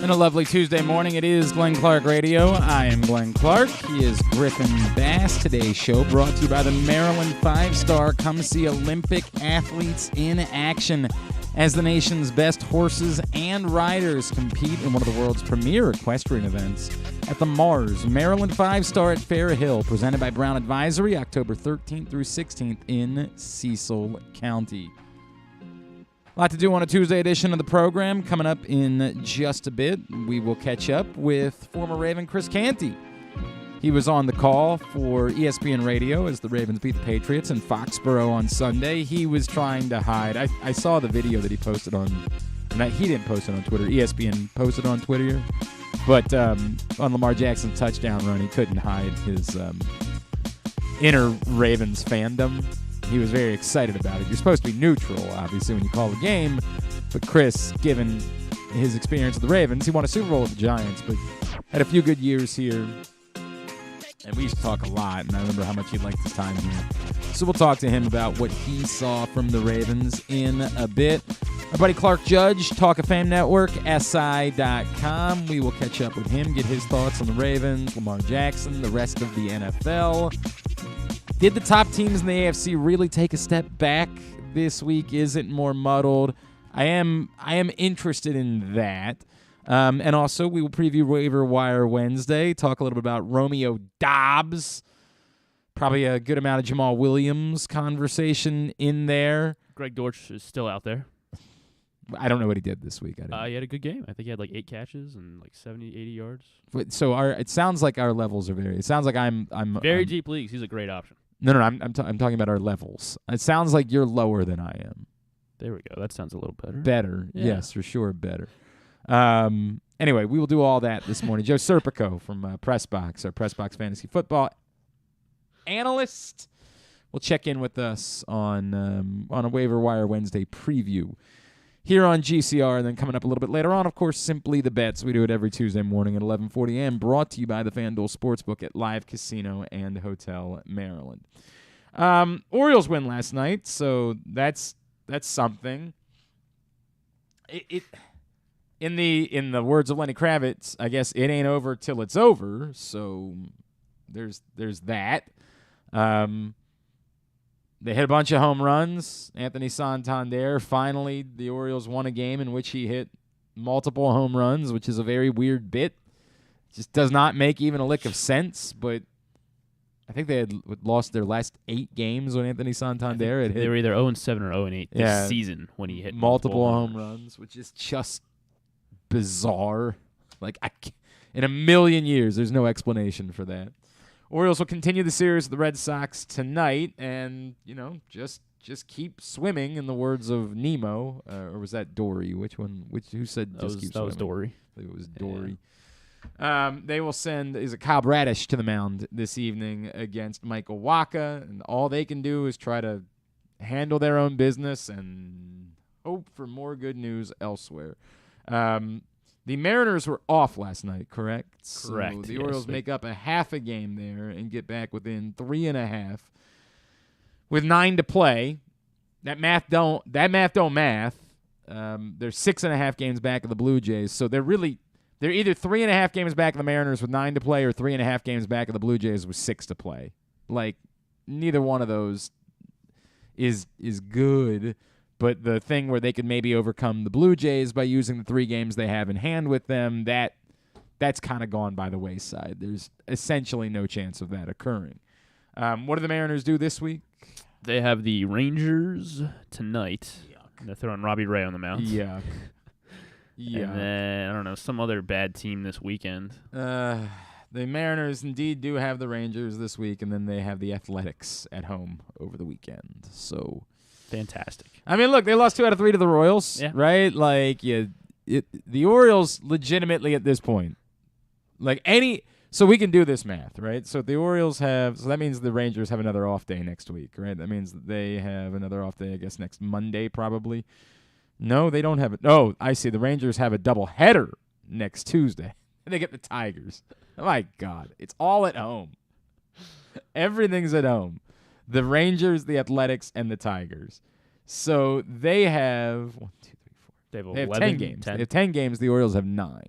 And a lovely Tuesday morning. It is Glenn Clark Radio. I am Glenn Clark. He is Griffin Bass. Today's show brought to you by the Maryland 5-Star. Come see Olympic athletes in action as the nation's best horses and riders compete in one of the world's premier equestrian events at the Mars Maryland 5-Star at Fair Hill, presented by Brown Advisory, October 13th through 16th in Cecil County. A lot to do on a Tuesday edition of the program. Coming up in just a bit, we will catch up with former Raven Chris Canty. He was on the call for ESPN Radio as the Ravens beat the Patriots in Foxborough on Sunday. He was trying to hide. I saw the video that he posted on, he didn't post it on Twitter. ESPN posted on Twitter. But on Lamar Jackson's touchdown run, he couldn't hide his inner Ravens fandom. He was very excited about it. You're supposed to be neutral, obviously, when you call the game. But Chris, given his experience with the Ravens, he won a Super Bowl with the Giants, but had a few good years here. And we used to talk a lot, and I remember how much he liked his time here. So we'll talk to him about what he saw from the Ravens in a bit. Our buddy Clark Judge, Talk of Fame Network, SI.com. We will catch up with him, get his thoughts on the Ravens, Lamar Jackson, the rest of the NFL. Did the top teams in the AFC really take a step back this week? Is it more muddled? I am interested in that. And also, we will preview Waiver-Wire Wednesday, talk a little bit about Romeo Doubs. Probably a good amount of Jamal Williams conversation in there. Greg Dortch is still out there. I don't know what he did this week. He had a good game. I think he had like 8 catches and like 70, 80 yards. So it sounds like our levels are very. It sounds like I'm very deep leagues. He's a great option. No, I'm talking about our levels. It sounds like you're lower than I am. There we go. That sounds a little better. Better, yeah. Yes, for sure, better. Anyway, we will do all that this morning. Joe Serpico from PressBox, our PressBox fantasy football analyst, will check in with us on a Waiver-Wire Wednesday preview here on GCR, and then coming up a little bit later on, of course, Simply the Bets. We do it every Tuesday morning at 11:40 a.m., brought to you by the FanDuel Sportsbook at Live Casino and Hotel Maryland. Orioles win last night, so that's something. In the words of Lenny Kravitz, I guess it ain't over till it's over, so there's that. They hit a bunch of home runs. Anthony Santander, finally, the Orioles won a game in which he hit multiple home runs, which is a very weird bit. Just does not make even a lick of sense, but I think they had lost their last 8 games when Anthony Santander had hit. They were either 0-7 or 0-8 this season when he hit multiple home runs, which is just bizarre. Like, in a million years, there's no explanation for that. Orioles will continue the series with the Red Sox tonight, and just keep swimming. In the words of Nemo, or was that Dory? Who said keep swimming? That was Dory. I think it was Dory. Yeah. They will send Kyle Bradish to the mound this evening against Michael Wacha, and all they can do is try to handle their own business and hope for more good news elsewhere. The Mariners were off last night, correct? Correct. So the Orioles make up a half a game there and get back within 3.5 with 9 to play. That math don't math. They're 6.5 games back of the Blue Jays, so they're either 3.5 games back of the Mariners with 9 to play, or 3.5 games back of the Blue Jays with 6 to play. Like, neither one of those is good. But the thing where they could maybe overcome the Blue Jays by using the 3 games they have in hand with them, that's kind of gone by the wayside. There's essentially no chance of that occurring. What do the Mariners do this week? They have the Rangers tonight. Yuck. They're throwing Robbie Ray on the mound. Yuck. Yeah. And then, I don't know, some other bad team this weekend. The Mariners indeed do have the Rangers this week, and then they have the Athletics at home over the weekend. So fantastic. I mean, look, they lost 2 out of 3 to the Royals, right? Like, the Orioles legitimately at this point, so we can do this math, right? So the Orioles so that means the Rangers have another off day next week, right? That means that they have another off day, I guess, next Monday probably. No, they don't have it. Oh, I see. The Rangers have a doubleheader next Tuesday. And they get the Tigers. Oh, my God. It's all at home. Everything's at home. The Rangers, the Athletics, and the Tigers. So they have 1, 2, 3, 4. They have 10 games. 10. They have 10 games. The Orioles have 9.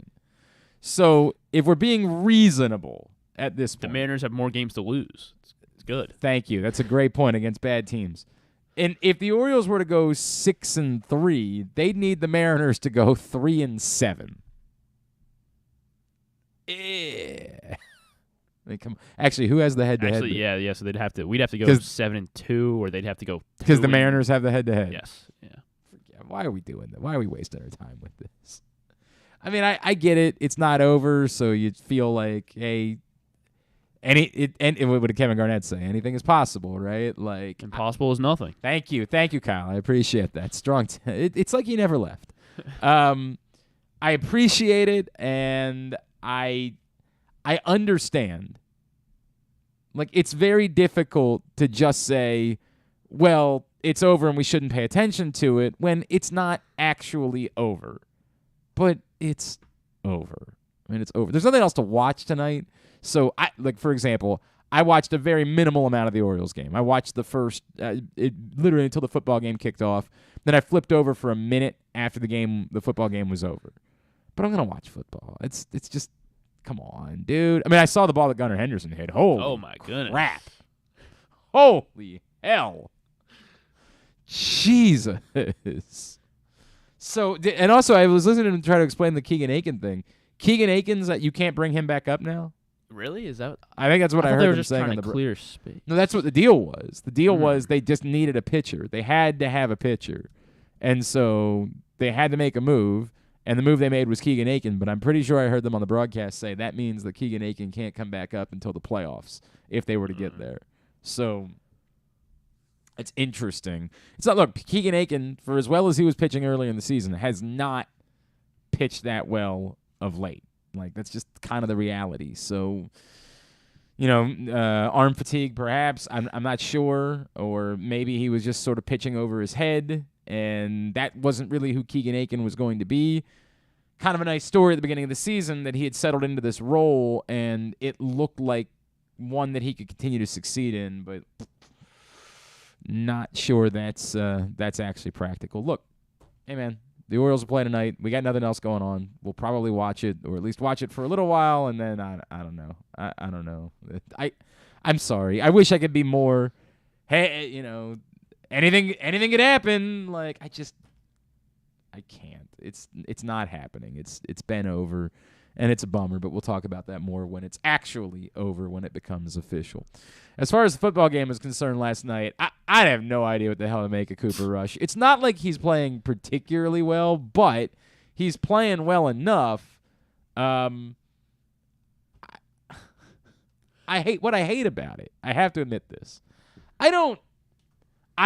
So if we're being reasonable at this point. The Mariners have more games to lose. It's good. Thank you. That's a great point against bad teams. And if the Orioles were to go 6-3, they'd need the Mariners to go 3-7. Actually, who has the head-to-head? Actually, yeah. So we'd have to go 7-2, or they'd have to go. Because the Mariners have the head-to-head. Yes. Yeah. Why are we doing that? Why are we wasting our time with this? I mean, I get it. It's not over, so you feel like, hey, what did Kevin Garnett say? Anything is possible, right? Like impossible is nothing. Thank you, Kyle. I appreciate that. Strong. It's like he never left. I appreciate it, and I understand. Like, it's very difficult to just say, well, it's over and we shouldn't pay attention to it when it's not actually over. But it's over. I mean, it's over. There's nothing else to watch tonight. So, for example, I watched a very minimal amount of the Orioles game. I watched the first, literally until the football game kicked off. Then I flipped over for a minute after the football game was over. But I'm going to watch football. It's just, come on, dude. I mean, I saw the ball that Gunnar Henderson hit. Oh my goodness. Crap. Holy hell. Jesus. So, and also I was listening to him try to explain the Keegan Aiken thing. Keegan Aiken's that you can't bring him back up now? Really? Is that? I think that's what I heard they were them just saying trying on to clear space. No, that's what the deal was. The deal was they just needed a pitcher. They had to have a pitcher. And so they had to make a move, and the move they made was Keegan Aiken, but I'm pretty sure I heard them on the broadcast say that means that Keegan Aiken can't come back up until the playoffs if they were to get there. So it's interesting. It's not, look, Keegan Aiken, for as well as he was pitching earlier in the season, has not pitched that well of late. Like, that's just kind of the reality. So, arm fatigue perhaps. I'm not sure. Or maybe he was just sort of pitching over his head, and that wasn't really who Keegan Aiken was going to be. Kind of a nice story at the beginning of the season that he had settled into this role, and it looked like one that he could continue to succeed in, but not sure that's actually practical. Look, hey, man. The Orioles are playing tonight. We got nothing else going on. We'll probably watch it, or at least watch it for a little while, and then I don't know. I don't know. I'm sorry. I wish I could be more. Hey, anything could happen. Like, I can't. It's not happening. It's been over, and it's a bummer. But we'll talk about that more when it's actually over, when it becomes official. As far as the football game is concerned last night, I have no idea what the hell to make of Cooper Rush. It's not like he's playing particularly well, but he's playing well enough. I hate what I hate about it. I have to admit this. I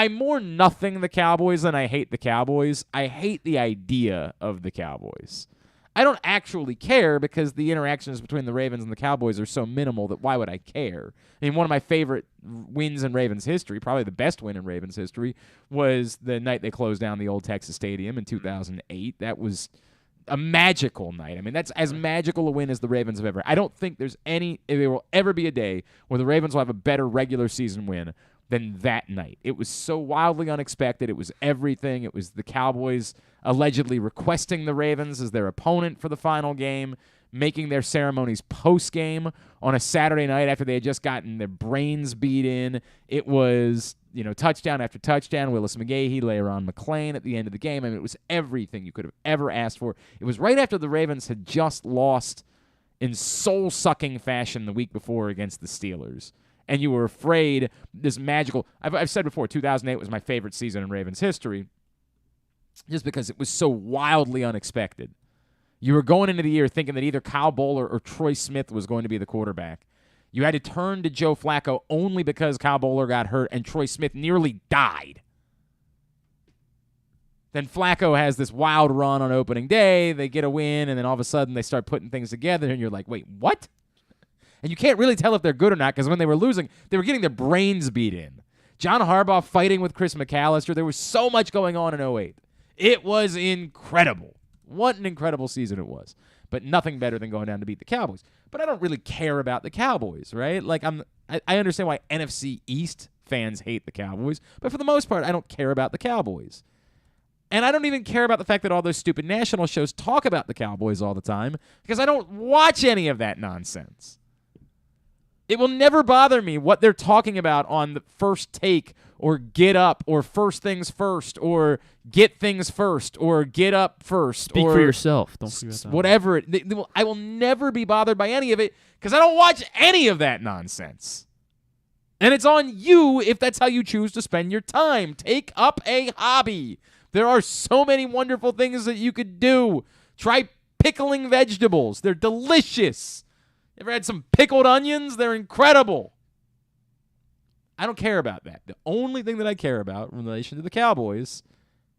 more nothing the Cowboys than I hate the Cowboys. I hate the idea of the Cowboys. I don't actually care because the interactions between the Ravens and the Cowboys are so minimal that why would I care? I mean, one of my favorite wins in Ravens history, probably the best win in Ravens history, was the night they closed down the old Texas Stadium in 2008. That was a magical night. I mean, that's as magical a win as the Ravens have ever. I don't think there will ever be a day where the Ravens will have a better regular season win than that night. It was so wildly unexpected. It was everything. It was the Cowboys allegedly requesting the Ravens as their opponent for the final game, making their ceremonies post-game on a Saturday night after they had just gotten their brains beat in. It was, touchdown after touchdown, Willis McGahee, Le'Ron McClain at the end of the game. I mean, it was everything you could have ever asked for. It was right after the Ravens had just lost in soul-sucking fashion the week before against the Steelers. And you were afraid this magical... I've said before, 2008 was my favorite season in Ravens history just because it was so wildly unexpected. You were going into the year thinking that either Kyle Bowler or Troy Smith was going to be the quarterback. You had to turn to Joe Flacco only because Kyle Bowler got hurt and Troy Smith nearly died. Then Flacco has this wild run on opening day. They get a win, and then all of a sudden they start putting things together, and you're like, wait, what? And you can't really tell if they're good or not because when they were losing, they were getting their brains beat in. John Harbaugh fighting with Chris McAllister. There was so much going on in 2008. It was incredible. What an incredible season it was. But nothing better than going down to beat the Cowboys. But I don't really care about the Cowboys, right? Like I understand why NFC East fans hate the Cowboys, but for the most part, I don't care about the Cowboys. And I don't even care about the fact that all those stupid national shows talk about the Cowboys all the time because I don't watch any of that nonsense. It will never bother me what they're talking about on the First Take or Get Up or First Things First or Get Things First or Get Up First. Speak or for yourself. Don't forget that. Whatever. I will never be bothered by any of it because I don't watch any of that nonsense. And it's on you if that's how you choose to spend your time. Take up a hobby. There are so many wonderful things that you could do. Try pickling vegetables. They're delicious. Ever had some pickled onions? They're incredible. I don't care about that. The only thing that I care about in relation to the Cowboys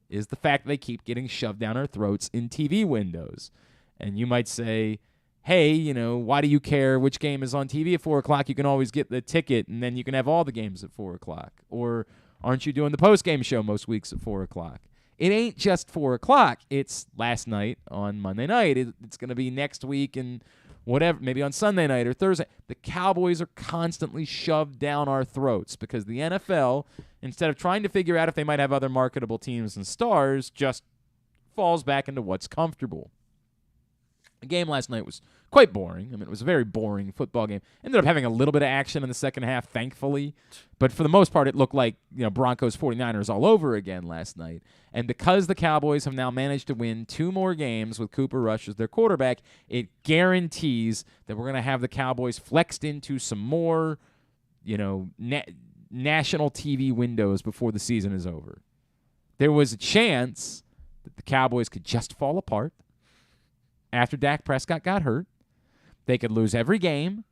is the fact that they keep getting shoved down our throats in TV windows. And you might say, hey, why do you care which game is on TV at 4 o'clock? You can always get the ticket, and then you can have all the games at 4 o'clock. Or aren't you doing the post-game show most weeks at 4 o'clock? It ain't just 4 o'clock. It's last night on Monday night. It's going to be next week and whatever, maybe on Sunday night or Thursday. The Cowboys are constantly shoved down our throats because the NFL, instead of trying to figure out if they might have other marketable teams and stars, just falls back into what's comfortable. The game last night was quite boring. It was a very boring football game. Ended up having a little bit of action in the second half, thankfully. But for the most part, it looked like Broncos 49ers all over again last night. And because the Cowboys have now managed to win 2 more games with Cooper Rush as their quarterback, it guarantees that we're going to have the Cowboys flexed into some more, national TV windows before the season is over. There was a chance that the Cowboys could just fall apart. After Dak Prescott got hurt, they could lose every game,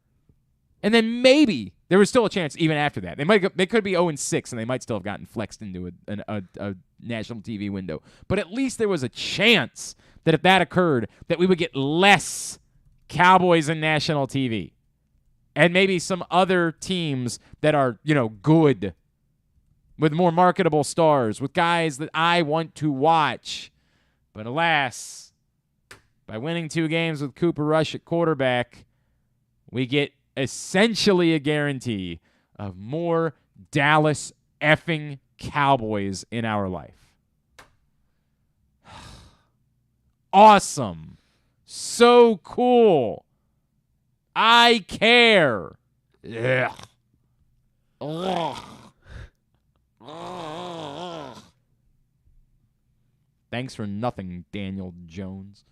and then maybe there was still a chance even after that. They could be 0-6, and they might still have gotten flexed into a national TV window. But at least there was a chance that if that occurred, that we would get less Cowboys in national TV, and maybe some other teams that are good, with more marketable stars, with guys that I want to watch. But alas, by winning 2 games with Cooper Rush at quarterback, we get essentially a guarantee of more Dallas effing Cowboys in our life. Awesome. So cool. I care. Ugh. Ugh. Ugh. Thanks for nothing, Daniel Jones.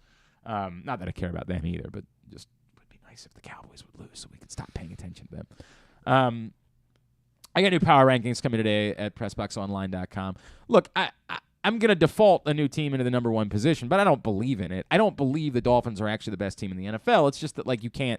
Not that I care about them either, but just would be nice if the Cowboys would lose so we could stop paying attention to them. I got new power rankings coming today at PressBoxOnline.com. Look, I'm going to default a new team into the number 1 position, but I don't believe in it. I don't believe the Dolphins are actually the best team in the NFL. It's just that,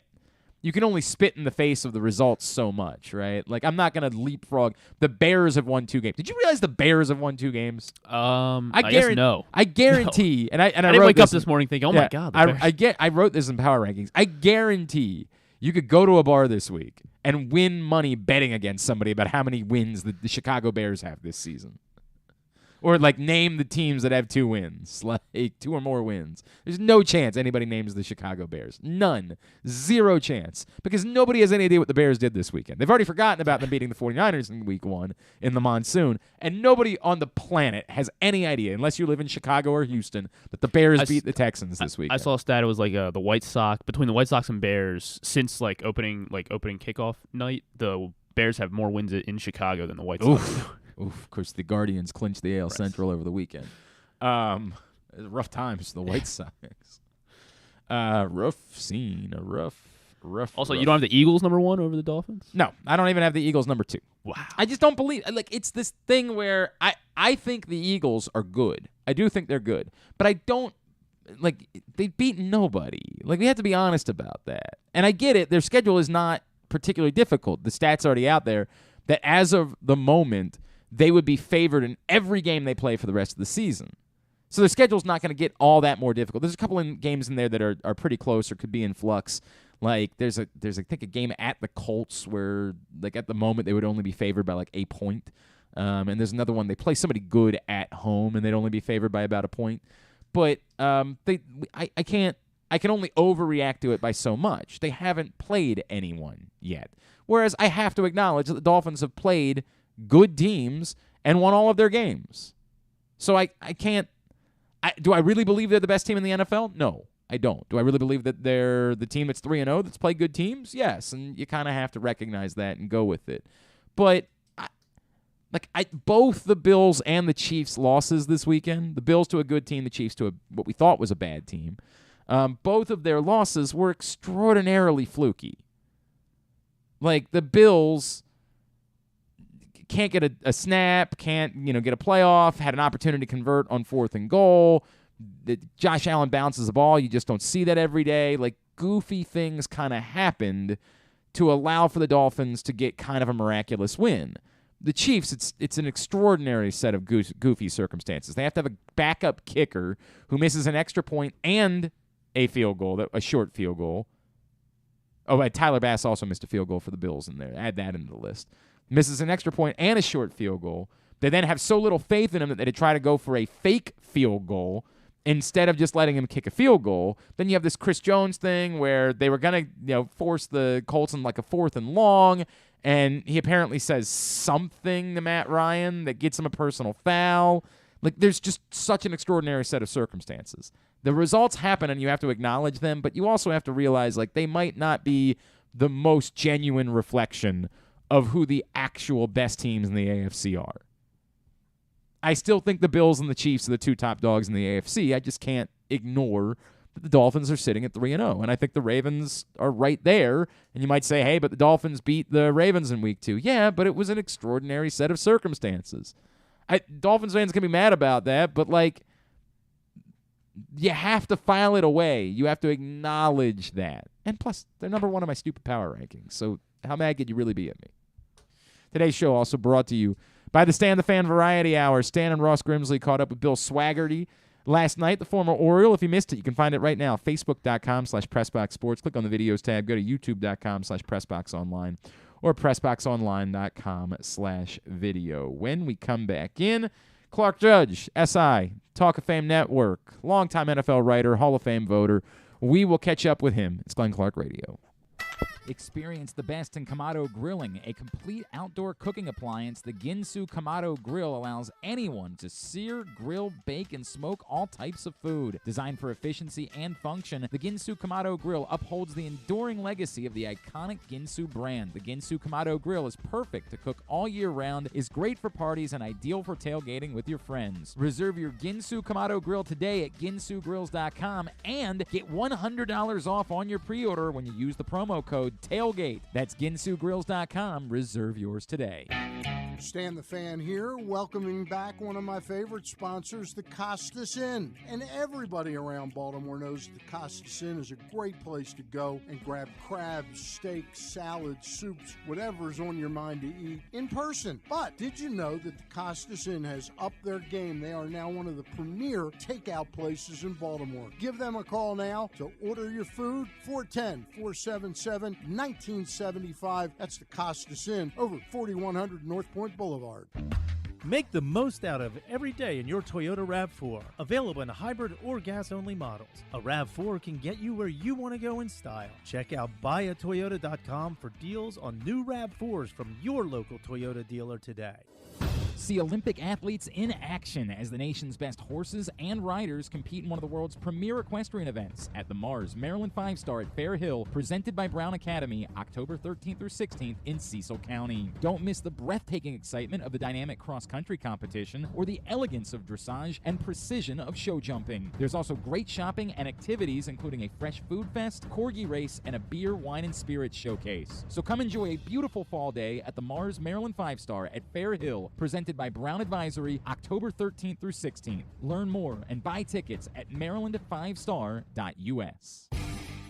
you can only spit in the face of the results so much, right? I'm not going to leapfrog. The Bears have won 2 games. Did you realize the Bears have won 2 games? I guess no. I guarantee, no. I didn't wake up this morning thinking, oh my God. I wrote this in Power Rankings. I guarantee you could go to a bar this week and win money betting against somebody about how many wins the Chicago Bears have this season. Or, name the teams that have 2 wins, 2 or more wins. There's no chance anybody names the Chicago Bears. None. 0 chance. Because nobody has any idea what the Bears did this weekend. They've already forgotten about them beating the 49ers in week 1 in the monsoon. And nobody on the planet has any idea, unless you live in Chicago or Houston, that the Bears beat the Texans this weekend. I saw a stat. It was the White Sox, between the White Sox and Bears, since opening kickoff night, the Bears have more wins in Chicago than the White Sox. Oof, of course, the Guardians clinched the AL Central over the weekend. Rough times for the White Sox. Rough scene. Rough. Also, you don't have the Eagles number 1 over the Dolphins? No, I don't even have the Eagles number 2. Wow. I just don't believe. It's this thing where I think the Eagles are good. I do think they're good. But I don't. They've beaten nobody. We have to be honest about that. And I get it. Their schedule is not particularly difficult. The stats already out there that as of the moment, they would be favored in every game they play for the rest of the season. So their schedule's not going to get all that more difficult. There's a couple of games in there that are pretty close or could be in flux. There's I think a game at the Colts where at the moment they would only be favored by a point. And there's another one they play somebody good at home and they'd only be favored by about a point. But I can only overreact to it by so much. They haven't played anyone yet. Whereas I have to acknowledge that the Dolphins have played good teams and won all of their games. So I can't Do I really believe they're the best team in the NFL? No, I don't. Do I really believe that they're the team that's 3-0 that's played good teams? Yes, and you kind of have to recognize that and go with it. But both the Bills and the Chiefs' losses this weekend, the Bills to a good team, the Chiefs to what we thought was a bad team, both of their losses were extraordinarily fluky. Like, the Bills can't get a snap, can't get a playoff, had an opportunity to convert on 4th and goal. Josh Allen bounces the ball. You just don't see that every day. Like, goofy things kind of happened to allow for the Dolphins to get kind of a miraculous win. The Chiefs, it's an extraordinary set of goofy circumstances. They have to have a backup kicker who misses an extra point and a field goal, a short field goal. Oh, Tyler Bass also missed a field goal for the Bills in there. Add that into the list. Misses an extra point and a short field goal. They then have so little faith in him that they try to go for a fake field goal instead of just letting him kick a field goal. Then you have this Chris Jones thing where they were going to force the Colts in like a 4th and long, and he apparently says something to Matt Ryan that gets him a personal foul. Like, there's just such an extraordinary set of circumstances. The results happen, and you have to acknowledge them, but you also have to realize, like, they might not be the most genuine reflection of who the actual best teams in the AFC are. I still think the Bills and the Chiefs are the two top dogs in the AFC. I just can't ignore that the Dolphins are sitting at 3-0, and I think the Ravens are right there. And you might say, hey, but the Dolphins beat the Ravens in week 2. Yeah, but it was an extraordinary set of circumstances. Dolphins fans can be mad about that, but, like, you have to file it away. You have to acknowledge that. And plus, they're number 1 on my stupid power rankings, so how mad could you really be at me? Today's show also brought to you by the Stan the Fan Variety Hour. Stan and Ross Grimsley caught up with Bill Swaggerty last night, the former Oriole. If you missed it, you can find it right now. Facebook.com/PressBoxSports. Click on the videos tab. Go to YouTube.com/PressBoxOnline or PressBoxOnline.com/video. When we come back in, Clark Judge, SI, Talk of Fame Network, longtime NFL writer, Hall of Fame voter. We will catch up with him. It's Glenn Clark Radio. Experience the best in Kamado Grilling, a complete outdoor cooking appliance. The Ginsu Kamado Grill allows anyone to sear, grill, bake, and smoke all types of food. Designed for efficiency and function, the Ginsu Kamado Grill upholds the enduring legacy of the iconic Ginsu brand. The Ginsu Kamado Grill is perfect to cook all year round, is great for parties, and ideal for tailgating with your friends. Reserve your Ginsu Kamado Grill today at ginsugrills.com and get $100 off on your pre-order when you use the promo code TAILGATE. That's ginsugrills.com. Reserve yours today. Stan the Fan here, welcoming back one of my favorite sponsors, the Costas Inn. And everybody around Baltimore knows the Costas Inn is a great place to go and grab crabs, steaks, salads, soups, whatever's on your mind to eat in person. But did you know that the Costas Inn has upped their game? They are now one of the premier takeout places in Baltimore. Give them a call now to order your food, 410-477-1975. That's the Costas Inn, over 4100 North Point Boulevard. Make the most out of every day in your Toyota RAV4. Available in hybrid or gas-only models. A RAV4 can get you where you want to go in style. Check out buyatoyota.com for deals on new RAV4s from your local Toyota dealer today. See Olympic athletes in action as the nation's best horses and riders compete in one of the world's premier equestrian events at the Mars Maryland 5-Star at Fair Hill, presented by Brown Academy, October 13th through 16th in Cecil County. Don't miss the breathtaking excitement of the dynamic cross-country competition or the elegance of dressage and precision of show jumping. There's also great shopping and activities, including a fresh food fest, corgi race, and a beer, wine, and spirits showcase. So come enjoy a beautiful fall day at the Mars Maryland 5-Star at Fair Hill, presented by Brown Advisory, October 13th through 16th. Learn more and buy tickets at maryland5star.us.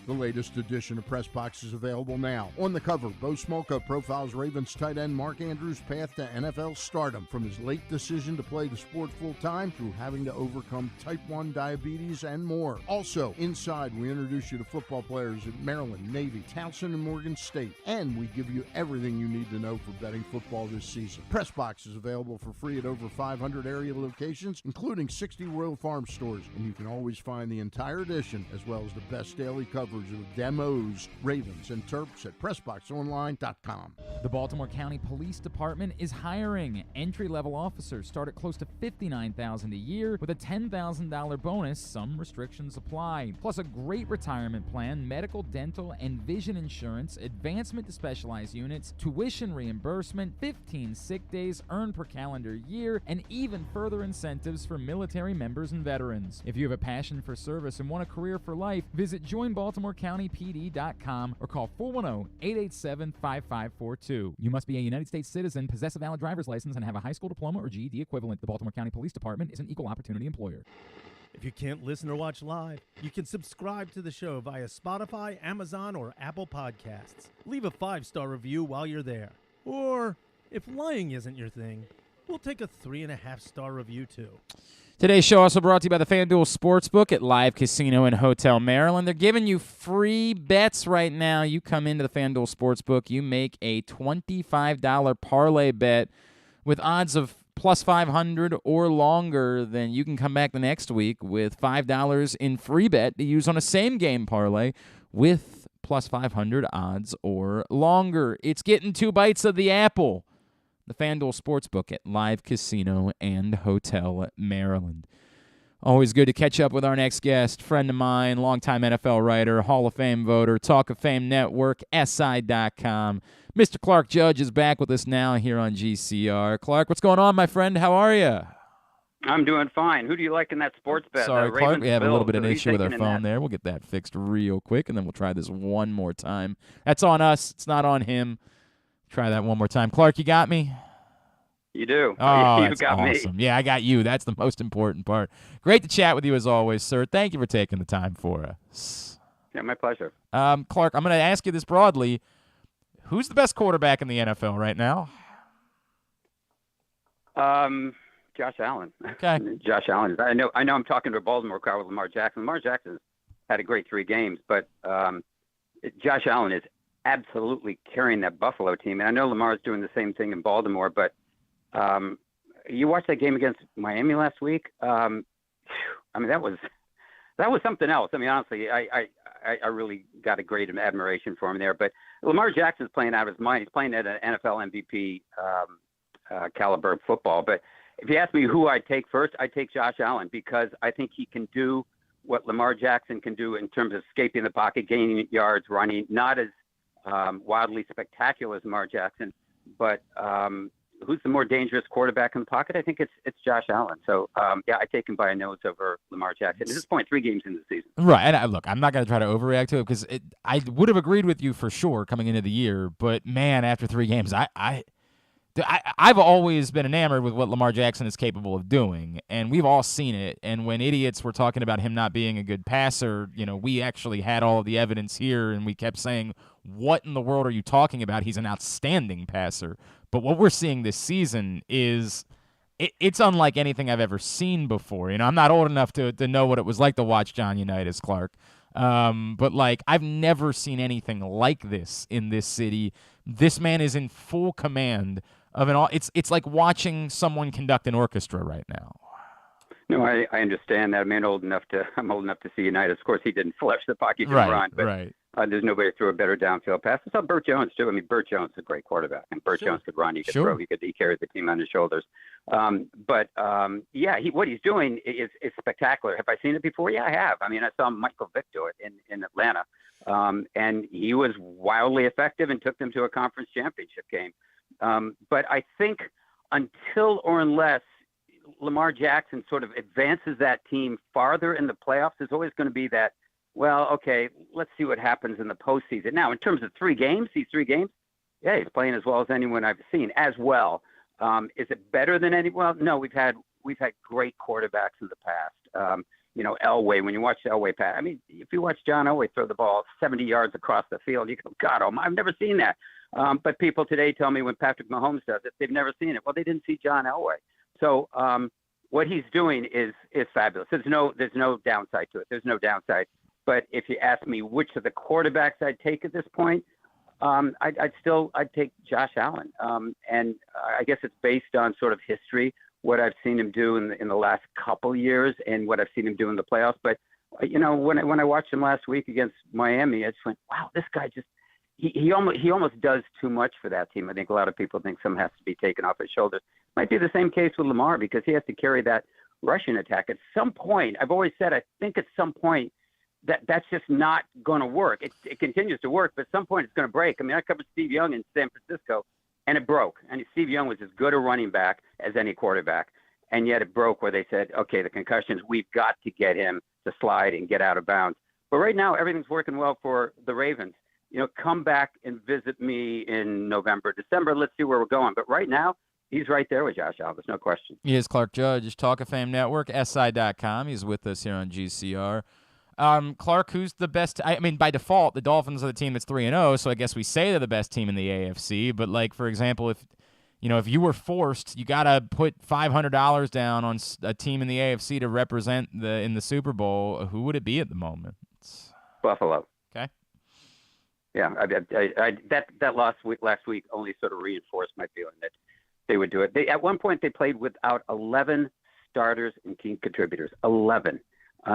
The latest edition of PressBox is available now. On the cover, Bo Smolka profiles Ravens tight end Mark Andrews' path to NFL stardom, from his late decision to play the sport full-time through having to overcome type 1 diabetes and more. Also, inside, we introduce you to football players at Maryland, Navy, Towson, and Morgan State. And we give you everything you need to know for betting football this season. PressBox is available for free at over 500 area locations, including 60 Royal Farm stores. And you can always find the entire edition, as well as the best daily coverage, coverage of them O's, Ravens, and Terps at PressBoxOnline.com. The Baltimore County Police Department is hiring. Entry-level officers start at close to $59,000 a year with a $10,000 bonus. Some restrictions apply. Plus a great retirement plan, medical, dental, and vision insurance, advancement to specialized units, tuition reimbursement, 15 sick days earned per calendar year, and even further incentives for military members and veterans. If you have a passion for service and want a career for life, visit joinbaltimorecountypd.com or call 410-887-5542. You must be a United States citizen, possess a valid driver's license, and have a high school diploma or GED equivalent. The Baltimore County Police Department is an equal opportunity employer. If you can't listen or watch live, you can subscribe to the show via Spotify, Amazon, or Apple Podcasts. Leave a 5-star review while you're there. Or, if lying isn't your thing, we'll take a 3.5-star review too. Today's show also brought to you by the FanDuel Sportsbook at Live Casino and Hotel Maryland. They're giving you free bets right now. You come into the FanDuel Sportsbook, you make a $25 parlay bet with odds of plus 500 or longer, then you can come back the next week with $5 in free bet to use on a same-game parlay with plus 500 odds or longer. It's getting 2 bites of the apple. The FanDuel Sportsbook at Live Casino and Hotel Maryland. Always good to catch up with our next guest, friend of mine, longtime NFL writer, Hall of Fame voter, Talk of Fame Network, SI.com. Mr. Clark Judge is back with us now here on GCR. Clark, what's going on, my friend? How are you? I'm doing fine. Who do you like in that sports bet? Sorry, Clark, we have a little bit of an Who are you issue with our taking in phone that? there. We'll get that fixed real quick, and then we'll try this one more time. That's on us. It's not on him. Try that one more time. Clark, you got me? You do. Oh, you that's got awesome. me. Yeah, I got you. That's the most important part. Great to chat with you as always, sir. Thank you for taking the time for us. Yeah, my pleasure. Clark, I'm going to ask you this broadly. Who's the best quarterback in the NFL right now? Josh Allen. Okay. Josh Allen. I know I'm talking to a Baltimore crowd with Lamar Jackson. Lamar Jackson had a great 3 games, but Josh Allen is absolutely carrying that Buffalo team. And I know Lamar's doing the same thing in Baltimore, but you watched that game against Miami last week. I mean, that was something else. I mean, honestly, I really got a great admiration for him there. But Lamar Jackson's playing out of his mind. He's playing at an NFL MVP caliber of football. But if you ask me who I'd take first, I'd take Josh Allen because I think he can do what Lamar Jackson can do in terms of escaping the pocket, gaining yards, running. Not as wildly spectacular as Lamar Jackson, but who's the more dangerous quarterback in the pocket? I think it's Josh Allen. So, yeah, I take him by a nose over Lamar Jackson. At this point, 3 games into the season. Right. And look, I'm not going to try to overreact to it because I would have agreed with you for sure coming into the year. But, man, after 3 games, I've always been enamored with what Lamar Jackson is capable of doing, and we've all seen it. And when idiots were talking about him not being a good passer, we actually had all of the evidence here, and we kept saying, what in the world are you talking about? He's an outstanding passer. But what we're seeing this season is it's unlike anything I've ever seen before. I'm not old enough to know what it was like to watch John Unitas, Clark. But, I've never seen anything like this in this city. This man is in full command of an all. It's like watching someone conduct an orchestra right now. No, I understand that. I'm old enough to see Unitas. Of course, he didn't flush the pocket to Right, run, but right. There's nobody to throw a better downfield pass. I saw Burt Jones too. I mean, Burt Jones is a great quarterback, and Burt Jones could run. He could throw. He carried the team on his shoulders. Yeah, what he's doing is spectacular. Have I seen it before? Yeah, I have. I mean, I saw Michael Vick do it in Atlanta, and he was wildly effective and took them to a conference championship game. But I think until or unless Lamar Jackson sort of advances that team farther in the playoffs, there's always going to be that, well, okay, let's see what happens in the postseason. Now, in terms of these 3 games, yeah, he's playing as well as anyone I've seen as well. Is it better than anyone? Well, no, we've had great quarterbacks in the past. Elway, when you watch Elway pass, I mean, if you watch John Elway throw the ball 70 yards across the field, you go, God, I've never seen that. But people today tell me when Patrick Mahomes does it, they've never seen it. Well, they didn't see John Elway. So what he's doing is fabulous. There's no downside to it. There's no downside. But if you ask me which of the quarterbacks I'd take at this point, I'd take Josh Allen. And I guess it's based on sort of history, what I've seen him do in the last couple years and what I've seen him do in the playoffs. But when I watched him last week against Miami, I just went, wow, this guy just he almost does too much for that team. I think a lot of people think some has to be taken off his shoulders. Might be the same case with Lamar because he has to carry that rushing attack. At some point, I've always said, I think at some point that's just not going to work. It continues to work, but at some point it's going to break. I mean, I covered Steve Young in San Francisco, and it broke. And Steve Young was as good a running back as any quarterback, and yet it broke where they said, okay, the concussions, we've got to get him to slide and get out of bounds. But right now, everything's working well for the Ravens. Come back and visit me in November, December. Let's see where we're going. But right now, he's right there with Josh Allen. No question. He is Clark Judge, Talk of Fame Network, SI.com. He's with us here on GCR. Clark, who's the best? I mean, by default, the Dolphins are the team that's 3-0, so I guess we say they're the best team in the AFC. But, like, for example, if you were forced, you got to put $500 down on a team in the AFC to represent in the Super Bowl, who would it be at the moment? Buffalo. Okay. Yeah, that loss last week only sort of reinforced my feeling that they would do it. At one point, they played without 11 starters and team contributors. 11.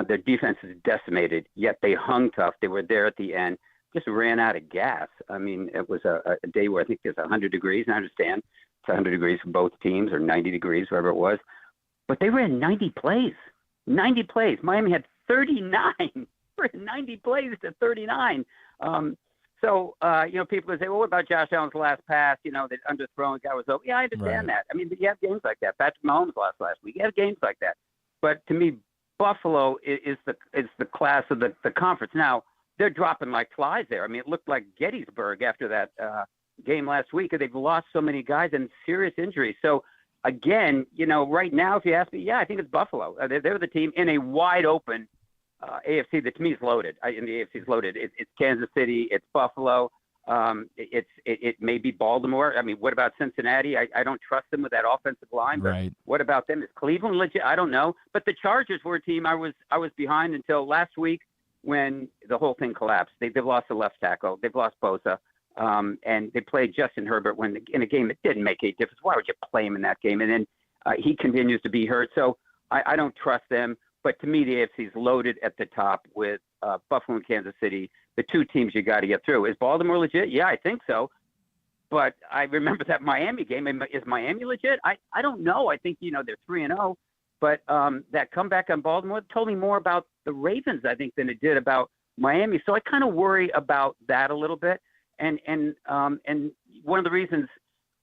Their defense is decimated, yet they hung tough. They were there at the end. Just ran out of gas. I mean, it was a day where I think there's 100 degrees, and I understand it's 100 degrees for both teams, or 90 degrees, wherever it was. But they ran 90 plays. 90 plays. Miami had 39. We're 90 plays to 39. People would say, well, what about Josh Allen's last pass? The underthrown guy was over. Yeah, I understand that. I mean, you have games like that. Patrick Mahomes lost last week. You have games like that. But to me, Buffalo is the class of the conference. Now, they're dropping like flies there. I mean, it looked like Gettysburg after that game last week. They've lost so many guys and serious injuries. So, again, right now, if you ask me, yeah, I think it's Buffalo. They're the team in a wide open AFC that to me is loaded. The AFC is loaded. It's Kansas City. It's Buffalo. It may be Baltimore. I mean, what about Cincinnati? I don't trust them with that offensive line. But right. What about them? Is Cleveland legit? I don't know. But the Chargers were a team I was behind until last week when the whole thing collapsed. They've lost a left tackle. They've lost Bosa. And they played Justin Herbert in a game that didn't make any difference. Why would you play him in that game? And then he continues to be hurt. So I don't trust them. But to me, the AFC is loaded at the top with Buffalo and Kansas City, the two teams you got to get through. Is Baltimore legit? Yeah, I think so. But I remember that Miami game. Is Miami legit? I don't know. I think, they're 3-0. But that comeback on Baltimore told me more about the Ravens, I think, than it did about Miami. So I kind of worry about that a little bit. And one of the reasons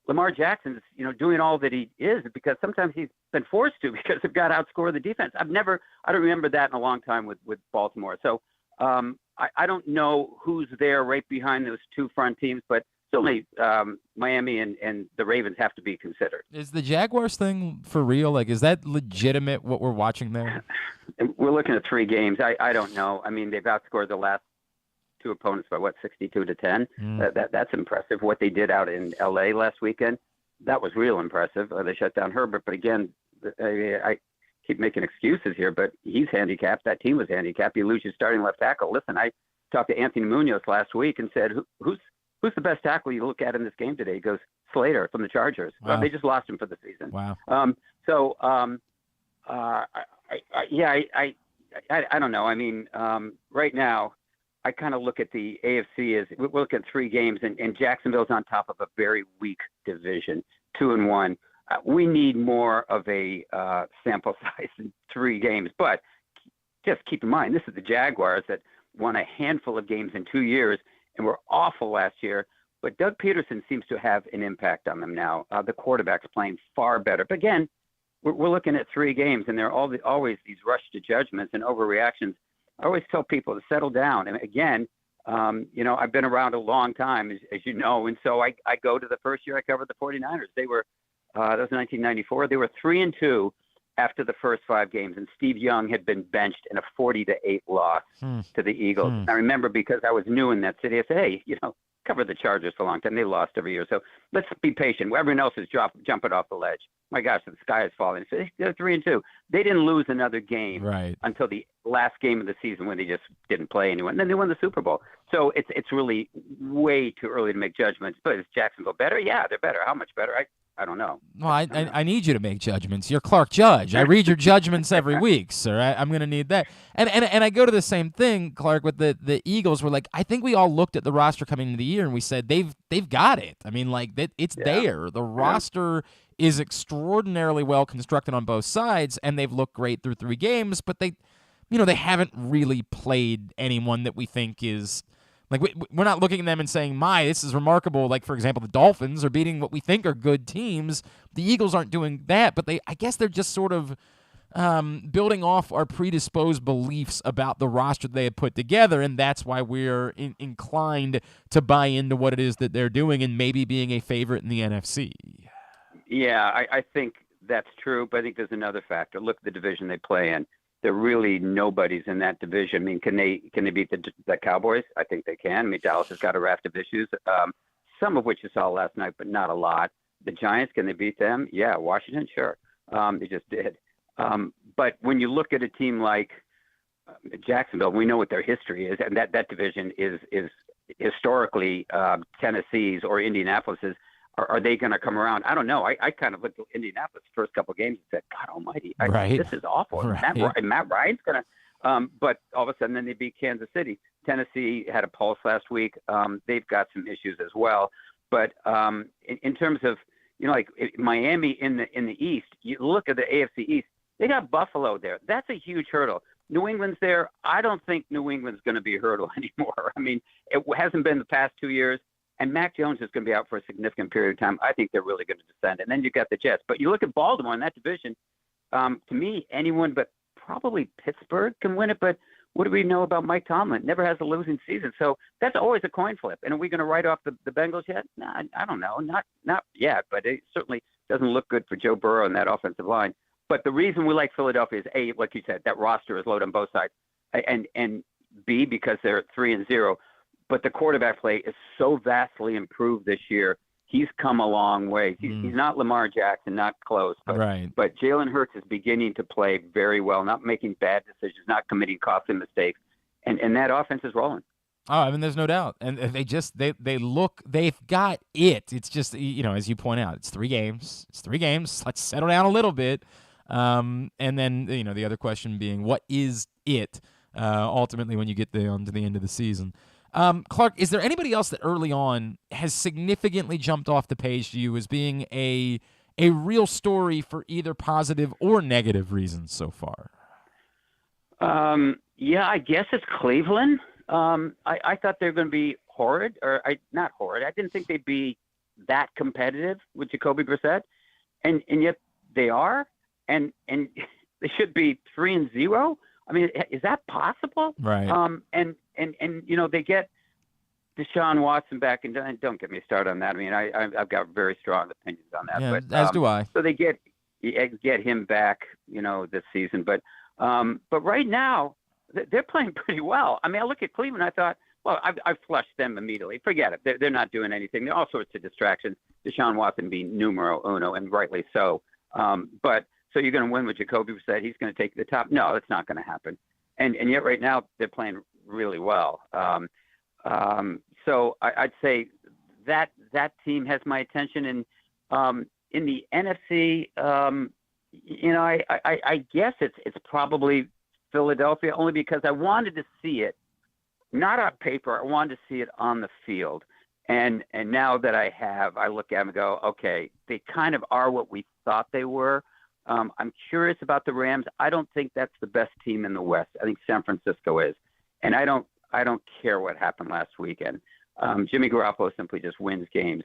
Lamar Jackson's, doing all that he is because sometimes he's been forced to because they've got to outscore the defense. I don't remember that in a long time with Baltimore. So I don't know who's there right behind those two front teams, but certainly Miami and the Ravens have to be considered. Is the Jaguars thing for real? Like, is that legitimate what we're watching there? We're looking at 3 games. I don't know. I mean, they've outscored the last 2 opponents by 62-10. That's impressive. What they did out in LA last weekend, that was real impressive. They shut down Herbert, but again, I keep making excuses here, but he's handicapped. That team was handicapped. You lose your starting left tackle. Listen, I talked to Anthony Munoz last week and said, who's the best tackle you look at in this game today? He goes, Slater from the Chargers. Wow. They just lost him for the season. Wow. I don't know. I mean, right now, I kind of look at the AFC as we look at 3 games, and Jacksonville's on top of a very weak division, 2-1. We need more of a sample size in 3 games. But just keep in mind, this is the Jaguars that won a handful of games in 2 years and were awful last year. But Doug Peterson seems to have an impact on them now. The quarterback's playing far better. But again, we're looking at 3 games, and there are always these rush to judgments and overreactions. I always tell people to settle down. And again, I've been around a long time, as you know, and so I go to the first year I covered the 49ers. They were, that was 1994. They were 3-2 after the first 5 games, and Steve Young had been benched in a 40-8 loss to the Eagles. I remember because I was new in that city, I said, hey, covered the Chargers for a long time. They lost every year. So let's be patient. Everyone else is jumping off the ledge. My gosh, the sky is falling. So they're 3-2. They didn't lose another game until the last game of the season when they just didn't play anyone. And then they won the Super Bowl. So it's really way too early to make judgments. But is Jacksonville better? Yeah, they're better. How much better? I don't know. Well, I need you to make judgments. You're Clark Judge. I read your judgments every week, sir. I'm going to need that. And I go to the same thing, Clark, with the Eagles. We're like, I think we all looked at the roster coming into the year and we said they've got it. I mean, like it's there. The roster is extraordinarily well constructed on both sides, and they've looked great through 3 games. But they haven't really played anyone that we think is. Like, we're not looking at them and saying, this is remarkable. Like, for example, the Dolphins are beating what we think are good teams. The Eagles aren't doing that, but I guess they're just sort of building off our predisposed beliefs about the roster they had put together, and that's why we're inclined to buy into what it is that they're doing and maybe being a favorite in the NFC. Yeah, I think that's true, but I think there's another factor. Look at the division they play in. They're really nobody's in that division. I mean, can they beat the Cowboys? I think they can. I mean, Dallas has got a raft of issues, some of which you saw last night, but not a lot. The Giants, can they beat them? Yeah, Washington, sure. They just did. But when you look at a team like Jacksonville, we know what their history is, and that division is historically Tennessee's or Indianapolis's. Are they going to come around? I don't know. I kind of looked at Indianapolis the first couple of games and said, God almighty, this is awful. Right. Matt Ryan's going to but all of a sudden then they beat Kansas City. Tennessee had a pulse last week. They've got some issues as well. But in terms of, like Miami in the East, you look at the AFC East, they got Buffalo there. That's a huge hurdle. New England's there. I don't think New England's going to be a hurdle anymore. I mean, it hasn't been the past 2 years. And Mac Jones is going to be out for a significant period of time. I think they're really going to descend. And then you got the Jets. But you look at Baltimore in that division, to me, anyone but probably Pittsburgh can win it. But what do we know about Mike Tomlin? Never has a losing season. So that's always a coin flip. And are we going to write off the Bengals yet? No, I don't know. Not yet. But it certainly doesn't look good for Joe Burrow and that offensive line. But the reason we like Philadelphia is, A, like you said, that roster is loaded on both sides. And B, because they're 3-0. But the quarterback play is so vastly improved this year. He's come a long way. He's not Lamar Jackson, not close. But, right. But Jalen Hurts is beginning to play very well, not making bad decisions, not committing costly mistakes. And that offense is rolling. Oh, I mean, there's no doubt. And they've got it. It's just, as you point out, it's 3 games. Let's settle down a little bit. And then, the other question being, what is it ultimately when you get onto the end of the season? Clark, is there anybody else that early on has significantly jumped off the page to you as being a real story for either positive or negative reasons so far? Yeah, I guess it's Cleveland. I thought they were going to be horrid, not horrid. I didn't think they'd be that competitive with Jacoby Brissett, and yet they are, and they should be 3-0. I mean, is that possible? Right. And they get Deshaun Watson back, and don't get me started on that. I mean, I've got very strong opinions on that. Yeah, but, as do I. So they get him back, this season. But right now they're playing pretty well. I mean, I look at Cleveland. I thought, well, I've flushed them immediately. Forget it. They're not doing anything. There are all sorts of distractions. Deshaun Watson being numero uno, and rightly so. But so you're going to win with Jacoby Brissett. He's going to take the top. No, that's not going to happen. And yet right now they're playing really well. So I'd say that team has my attention. And in the NFC, I guess it's probably Philadelphia, only because I wanted to see it, not on paper. I wanted to see it on the field. And now that I look at them and go, okay, they kind of are what we thought they were. I'm curious about the Rams. I don't think that's the best team in the West. I think San Francisco is. And I don't care what happened last weekend. Jimmy Garoppolo simply just wins games.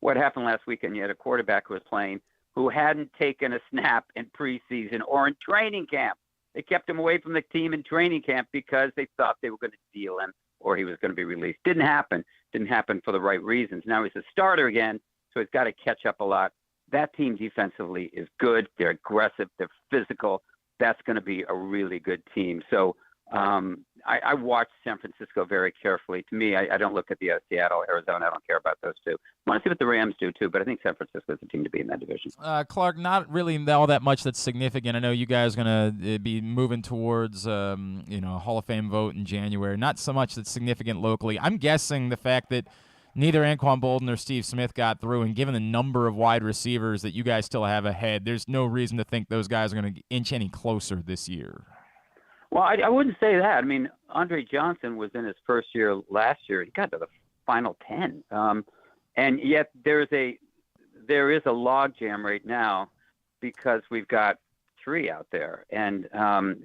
What happened last weekend? You had a quarterback who was playing who hadn't taken a snap in preseason or in training camp. They kept him away from the team in training camp because they thought they were going to deal him or he was going to be released. Didn't happen for the right reasons. Now he's a starter again, so he's got to catch up a lot. That team defensively is good. They're aggressive. They're physical. That's going to be a really good team. So I watch San Francisco very carefully. To me, I don't look at the Seattle, Arizona. I don't care about those two. I want to see what the Rams do, too, but I think San Francisco is the team to be in that division. Clark, not really all that much that's significant. I know you guys are going to be moving towards a Hall of Fame vote in January. Not so much that's significant locally. I'm guessing the fact that neither Anquan Bolden or Steve Smith got through, and given the number of wide receivers that you guys still have ahead, there's no reason to think those guys are going to inch any closer this year. Well, I wouldn't say that. I mean, Andre Johnson was in his first year last year. He got to the final 10. And yet there is a logjam right now because we've got 3 out there. And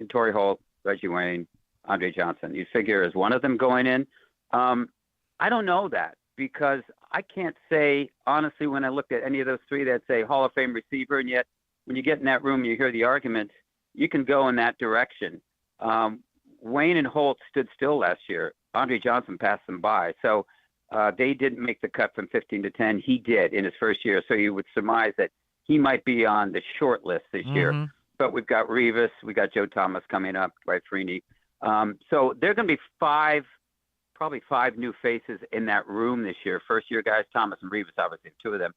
Torrey Holt, Reggie Wayne, Andre Johnson. You figure, is one of them going in? I don't know that, because I can't say, honestly, when I look at any of those 3 that say Hall of Fame receiver, and yet when you get in that room, you hear the argument, you can go in that direction. Wayne and Holt stood still last year. Andre Johnson passed them by. So they didn't make the cut from 15 to 10. He did in his first year. So you would surmise that he might be on the short list this year. But we've got Revis. We got Joe Thomas coming up, right, Freeney. So there are going to be probably 5 new faces in that room this year. First-year guys, Thomas and Revis, obviously, 2 of them.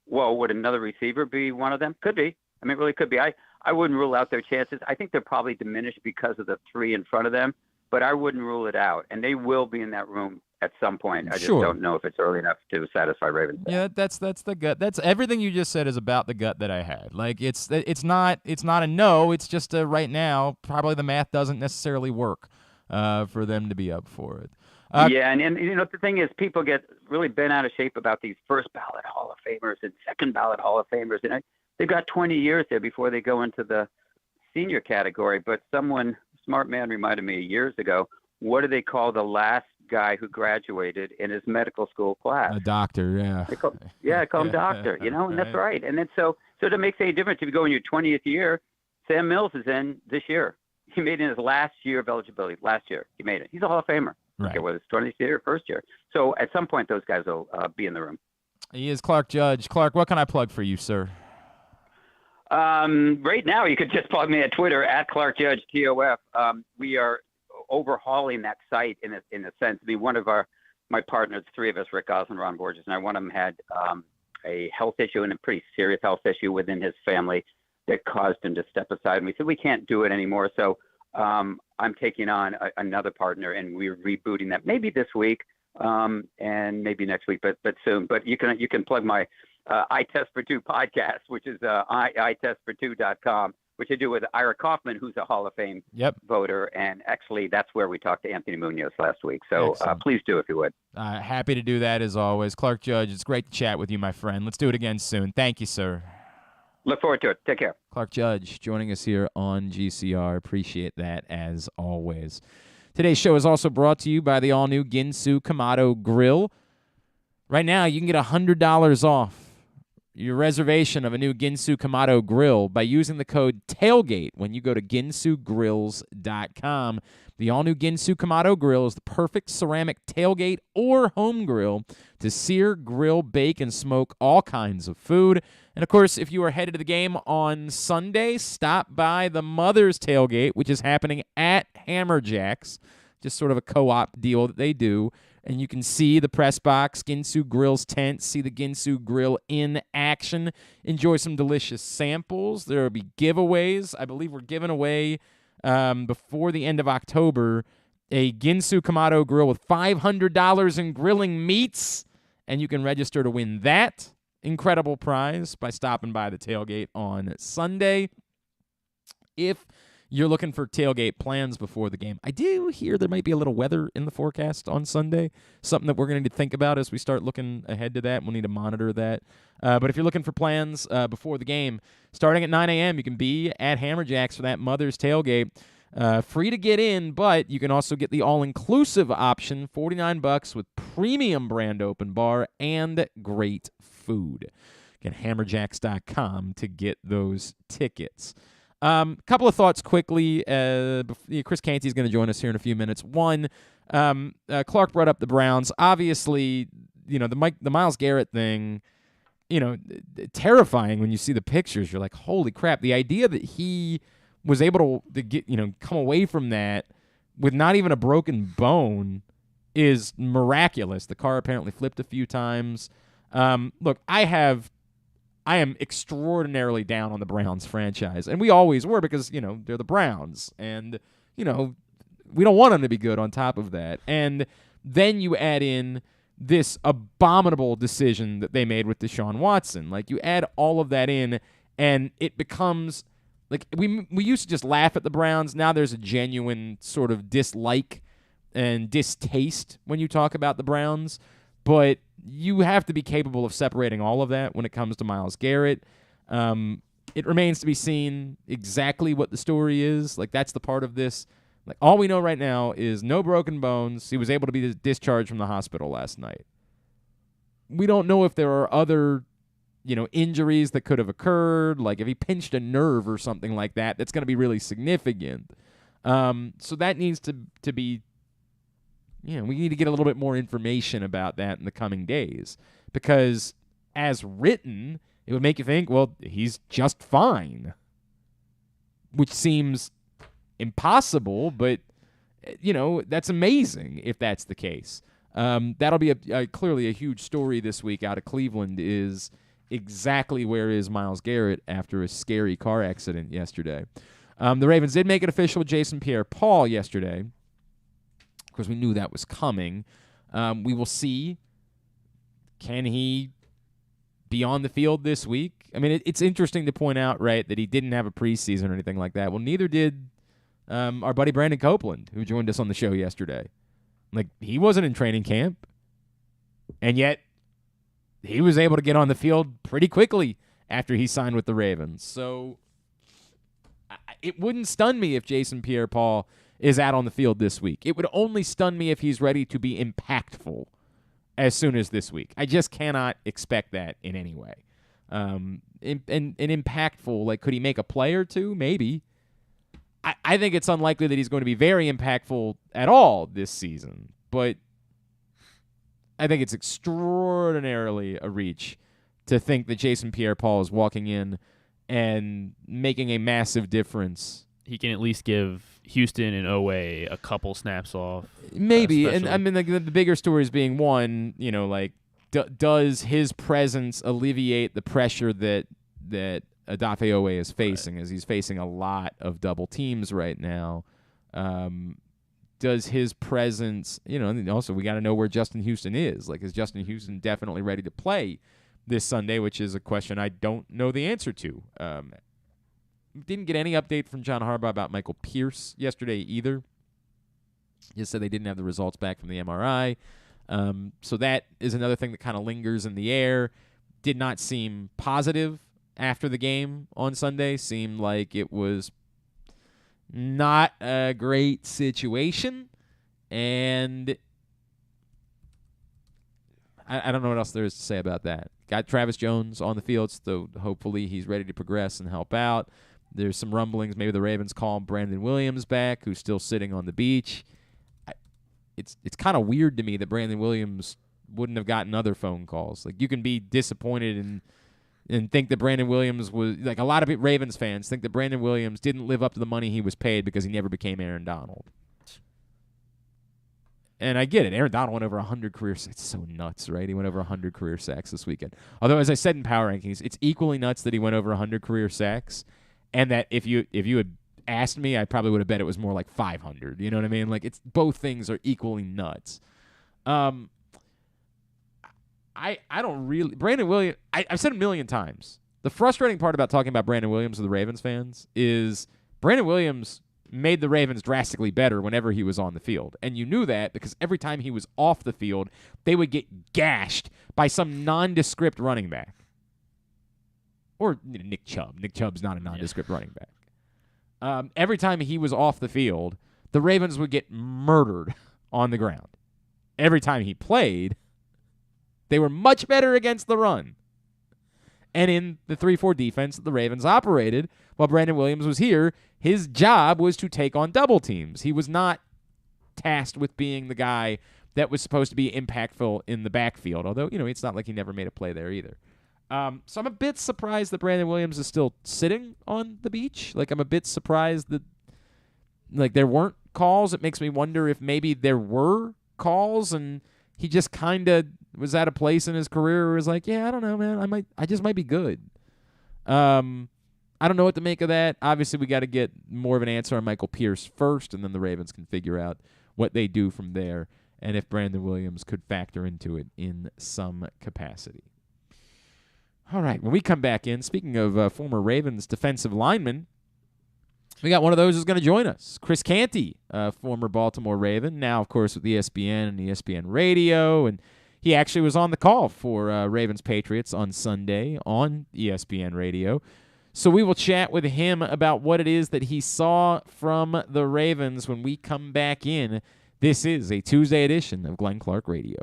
Well, would another receiver be one of them? Could be. I mean, it really could be. I wouldn't rule out their chances. I think they're probably diminished because of the 3 in front of them, but I wouldn't rule it out. And they will be in that room at some point. I just don't know if it's early enough to satisfy Ravens. Yeah, that's the gut. That's everything you just said is about the gut that I had. Like it's not a no. It's just right now probably the math doesn't necessarily work for them to be up for it. Yeah, and the thing is, people get really bent out of shape about these first ballot Hall of Famers and second ballot Hall of Famers, and they've got 20 years there before they go into the senior category. But someone, smart man, reminded me years ago, what do they call the last guy who graduated in his medical school class? A doctor, yeah. They call him doctor, and that's right. And then so that makes any difference if you go in your 20th year. Sam Mills is in this year. He made it in his last year of eligibility. Last year, he made it. He's a Hall of Famer. Right. Okay, whether it's 20th year or first year. So at some point, those guys will be in the room. He is Clark Judge. Clark, what can I plug for you, sir? Right now, you could just plug me at Twitter at Clark Judge TOF. We are overhauling that site in a sense. I mean, one of my partners, 3 of us, Rick Gosling, Ron Borges, and one of them had a health issue, and a pretty serious health issue within his family that caused him to step aside. And we said we can't do it anymore. So I'm taking on another partner, and we're rebooting that maybe this week and maybe next week, but soon. But you can plug my I Test for Two podcast, which is itestfor2.com, which I do with Ira Kaufman, who's a Hall of Fame voter. And actually, that's where we talked to Anthony Munoz last week. So please do if you would. Happy to do that as always. Clark Judge, it's great to chat with you, my friend. Let's do it again soon. Thank you, sir. Look forward to it. Take care. Clark Judge joining us here on GCR. Appreciate that as always. Today's show is also brought to you by the all-new Ginsu Kamado Grill. Right now, you can get $100 off your reservation of a new Ginsu Kamado Grill by using the code TAILGATE when you go to ginsugrills.com. The all-new Ginsu Kamado Grill is the perfect ceramic tailgate or home grill to sear, grill, bake, and smoke all kinds of food. And, of course, if you are headed to the game on Sunday, stop by the Mother's Tailgate, which is happening at Hammerjack's, just sort of a co-op deal that they do. And you can see the PressBox Ginsu Grill's tent, see the Ginsu Grill in action, enjoy some delicious samples. There will be giveaways. I believe we're giving away before the end of October a Ginsu Kamado Grill with $500 in grilling meats, and you can register to win that incredible prize by stopping by the tailgate on Sunday. If you're looking for tailgate plans before the game, I do hear there might be a little weather in the forecast on Sunday, something that we're going to need to think about as we start looking ahead to that. We'll need to monitor that. But if you're looking for plans before the game, starting at 9 a.m., you can be at Hammerjack's for that Mother's Tailgate. Free to get in, but you can also get the all-inclusive option, $49 with premium brand open bar and great food. Again, hammerjacks.com to get those tickets. Couple of thoughts quickly. Chris Canty is going to join us here in a few minutes. One, Clark brought up the Browns. Obviously, the Myles Garrett thing, terrifying when you see the pictures. You're like, holy crap. The idea that he was able to get, come away from that with not even a broken bone is miraculous. The car apparently flipped a few times. Look, I am extraordinarily down on the Browns franchise, and we always were because, they're the Browns, and, we don't want them to be good on top of that. And then you add in this abominable decision that they made with Deshaun Watson. Like, you add all of that in, and it becomes like we used to just laugh at the Browns. Now there's a genuine sort of dislike and distaste when you talk about the Browns. But you have to be capable of separating all of that when it comes to Myles Garrett. It remains to be seen exactly what the story is. Like, that's the part of this. Like, all we know right now is no broken bones. He was able to be discharged from the hospital last night. We don't know if there are other, injuries that could have occurred. Like, if he pinched a nerve or something like that, that's going to be really significant. So that needs to be, we need to get a little bit more information about that in the coming days. Because as written, it would make you think, well, he's just fine. Which seems impossible, but that's amazing if that's the case. That'll be clearly a huge story this week out of Cleveland, is exactly where is Myles Garrett after a scary car accident yesterday. The Ravens did make it official with Jason Pierre-Paul yesterday. Of course, we knew that was coming. We will see, can he be on the field this week? I mean, it's interesting to point out, right, that he didn't have a preseason or anything like that. Well, neither did our buddy Brandon Copeland, who joined us on the show yesterday. Like, he wasn't in training camp, and yet he was able to get on the field pretty quickly after he signed with the Ravens. So it wouldn't stun me if Jason Pierre-Paul is out on the field this week. It would only stun me if he's ready to be impactful as soon as this week. I just cannot expect that in any way. And impactful, like, could he make a play or two? Maybe. I think it's unlikely that he's going to be very impactful at all this season, but I think it's extraordinarily a reach to think that Jason Pierre-Paul is walking in and making a massive difference. He can at least give Houston and Oweh a couple snaps off. Maybe, and I mean, the bigger stories being one, does his presence alleviate the pressure that Odafe Oweh is facing, as he's facing a lot of double teams right now? Does his presence, and also we got to know where Justin Houston is. Like, is Justin Houston definitely ready to play this Sunday, which is a question I don't know the answer to. Didn't get any update from John Harbaugh about Michael Pierce yesterday either. Just said they didn't have the results back from the MRI. So that is another thing that kind of lingers in the air. Did not seem positive after the game on Sunday. Seemed like it was not a great situation. And I don't know what else there is to say about that. Got Travis Jones on the field, so hopefully he's ready to progress and help out. There's some rumblings. Maybe the Ravens call Brandon Williams back, who's still sitting on the beach. It's kind of weird to me that Brandon Williams wouldn't have gotten other phone calls. Like, you can be disappointed and think that Brandon Williams was, like, a lot of Ravens fans think that Brandon Williams didn't live up to the money he was paid because he never became Aaron Donald. And I get it. Aaron Donald went over 100 career sacks. It's so nuts, right? He went over 100 career sacks this weekend. Although, as I said in Power Rankings, it's equally nuts that he went over 100 career sacks, and that if you had asked me, I probably would have bet it was more like 500. You know what I mean? Like, it's both things are equally nuts. I don't really... Brandon Williams... I've said it a million times. The frustrating part about talking about Brandon Williams to the Ravens fans is Brandon Williams made the Ravens drastically better whenever he was on the field. And you knew that because every time he was off the field, they would get gashed by some nondescript running back. Or Nick Chubb. Nick Chubb's not a nondescript running back. Every time he was off the field, the Ravens would get murdered on the ground. Every time he played, they were much better against the run. And in the 3-4 defense that the Ravens operated while Brandon Williams was here, his job was to take on double teams. He was not tasked with being the guy that was supposed to be impactful in the backfield, although, it's not like he never made a play there either. So I'm a bit surprised that Brandon Williams is still sitting on the beach. Like, I'm a bit surprised that, like, there weren't calls. It makes me wonder if maybe there were calls and he just kind of was at a place in his career where he was like, yeah, I don't know, man. I just might be good. I don't know what to make of that. Obviously, we got to get more of an answer on Michael Pierce first, and then the Ravens can figure out what they do from there and if Brandon Williams could factor into it in some capacity. All right, when we come back in, speaking of former Ravens defensive lineman, we got one of those who's going to join us. Chris Canty, former Baltimore Raven, now, of course, with ESPN and ESPN Radio, and he actually was on the call for Ravens Patriots on Sunday on ESPN Radio. So we will chat with him about what it is that he saw from the Ravens when we come back in. This is a Tuesday edition of Glenn Clark Radio.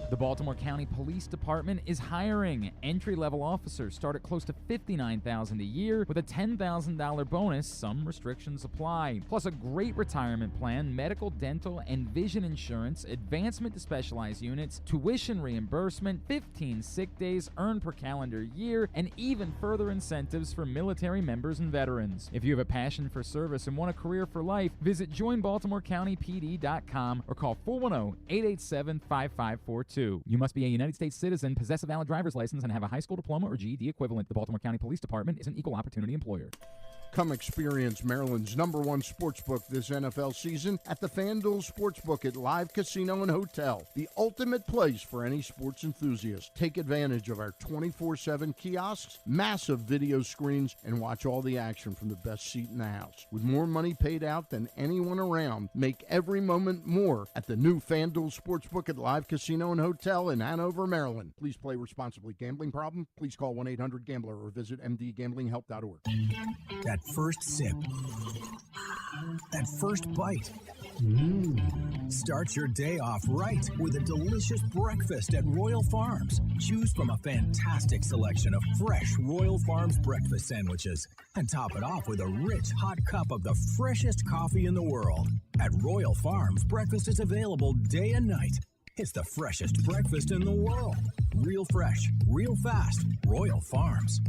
The Baltimore County Police Department is hiring. Entry-level officers start at close to $59,000 a year with a $10,000 bonus. Some restrictions apply. Plus a great retirement plan, medical, dental, and vision insurance, advancement to specialized units, tuition reimbursement, 15 sick days earned per calendar year, and even further incentives for military members and veterans. If you have a passion for service and want a career for life, visit joinbaltimorecountypd.com or call 410-887-5542. You must be a United States citizen, possess a valid driver's license, and have a high school diploma or GED equivalent. The Baltimore County Police Department is an equal opportunity employer. Come experience Maryland's #1 sportsbook this NFL season at the FanDuel Sportsbook at Live Casino and Hotel, the ultimate place for any sports enthusiast. Take advantage of our 24/7 kiosks, massive video screens, and watch all the action from the best seat in the house. With more money paid out than anyone around, make every moment more at the new FanDuel Sportsbook at Live Casino and Hotel in Hanover, Maryland. Please play responsibly. Gambling problem? Please call 1-800-GAMBLER or visit mdgamblinghelp.org. That first sip, that first bite. Start your day off right with a delicious breakfast at Royal Farms. Choose from a fantastic selection of fresh Royal Farms breakfast sandwiches and top it off with a rich hot cup of the freshest coffee in the world. At Royal Farms, breakfast is available day and night. It's the freshest breakfast in the world. Real fresh, real fast. Royal Farms.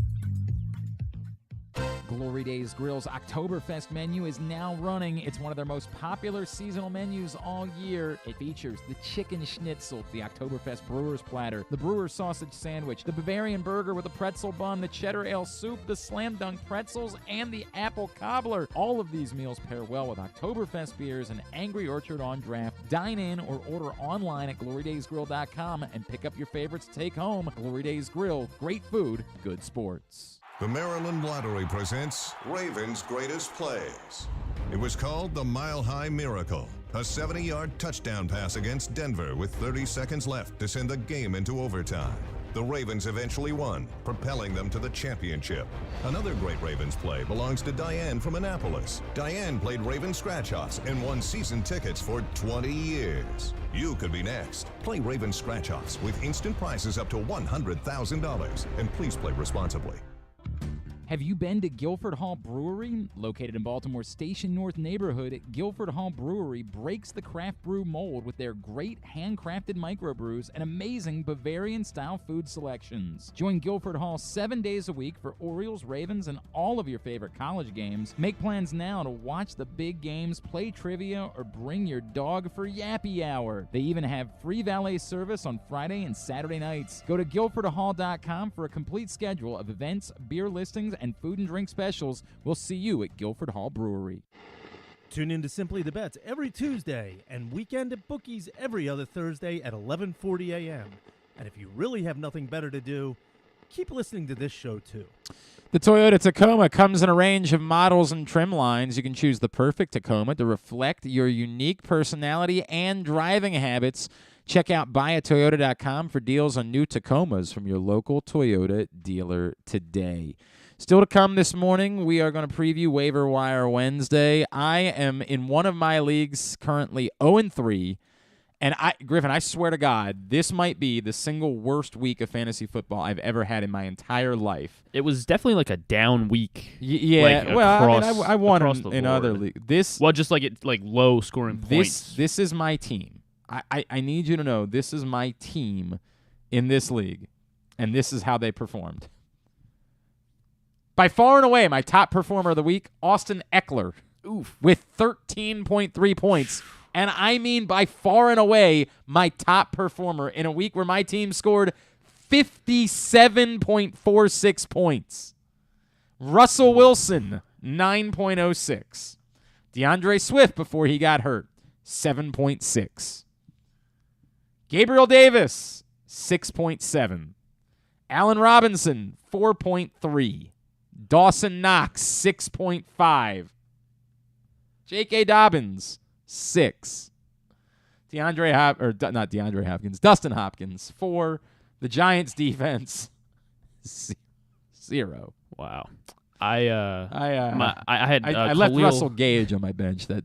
Glory Days Grill's Oktoberfest menu is now running. It's one of their most popular seasonal menus all year. It features the chicken schnitzel, the Oktoberfest brewer's platter, the brewer's sausage sandwich, the Bavarian burger with a pretzel bun, the cheddar ale soup, the slam dunk pretzels, and the apple cobbler. All of these meals pair well with Oktoberfest beers and Angry Orchard on draft. Dine in or order online at glorydaysgrill.com and pick up your favorites to take home. Glory Days Grill, great food, good sports. The Maryland Lottery presents Ravens' Greatest Plays. It was called the Mile High Miracle, a 70-yard touchdown pass against Denver with 30 seconds left to send the game into overtime. The Ravens eventually won, propelling them to the championship. Another great Ravens play belongs to Diane from Annapolis. Diane played Ravens Scratch-Offs and won season tickets for 20 years. You could be next. Play Ravens Scratch-Offs with instant prizes up to $100,000. And please play responsibly. Have you been to Guilford Hall Brewery? Located in Baltimore's Station North neighborhood, Guilford Hall Brewery breaks the craft brew mold with their great handcrafted microbrews and amazing Bavarian-style food selections. Join Guilford Hall 7 days a week for Orioles, Ravens, and all of your favorite college games. Make plans now to watch the big games, play trivia, or bring your dog for Yappy Hour. They even have free valet service on Friday and Saturday nights. Go to guilfordhall.com for a complete schedule of events, beer listings, and food and drink specials. We'll see you at Guilford Hall Brewery. Tune in to Simply the Bets every Tuesday and Weekend at Bookies every other Thursday at 11:40 a.m. And if you really have nothing better to do, keep listening to this show too. The Toyota Tacoma comes in a range of models and trim lines. You can choose the perfect Tacoma to reflect your unique personality and driving habits. Check out buyatoyota.com for deals on new Tacomas from your local Toyota dealer today. Still to come this morning, we are going to preview Waiver-Wire Wednesday. I am in one of my leagues currently 0-3, and Griffin, I swear to God, this might be the single worst week of fantasy football I've ever had in my entire life. It was definitely like a down week. Yeah, like well, across, I won in board. other leagues. Just like low scoring points. This is my team. I need you to know this is my team in this league, and this is how they performed. By far and away, my top performer of the week, Austin Eckler, with 13.3 points. And I mean by far and away my top performer in a week where my team scored 57.46 points. Russell Wilson, 9.06. DeAndre Swift, before he got hurt, 7.6. Gabriel Davis, 6.7. Allen Robinson, 4.3. Dawson Knox, 6.5. J.K. Dobbins, 6. Dustin Hopkins, 4. The Giants defense, 0. Wow. I had I left Russell Gage on my bench. That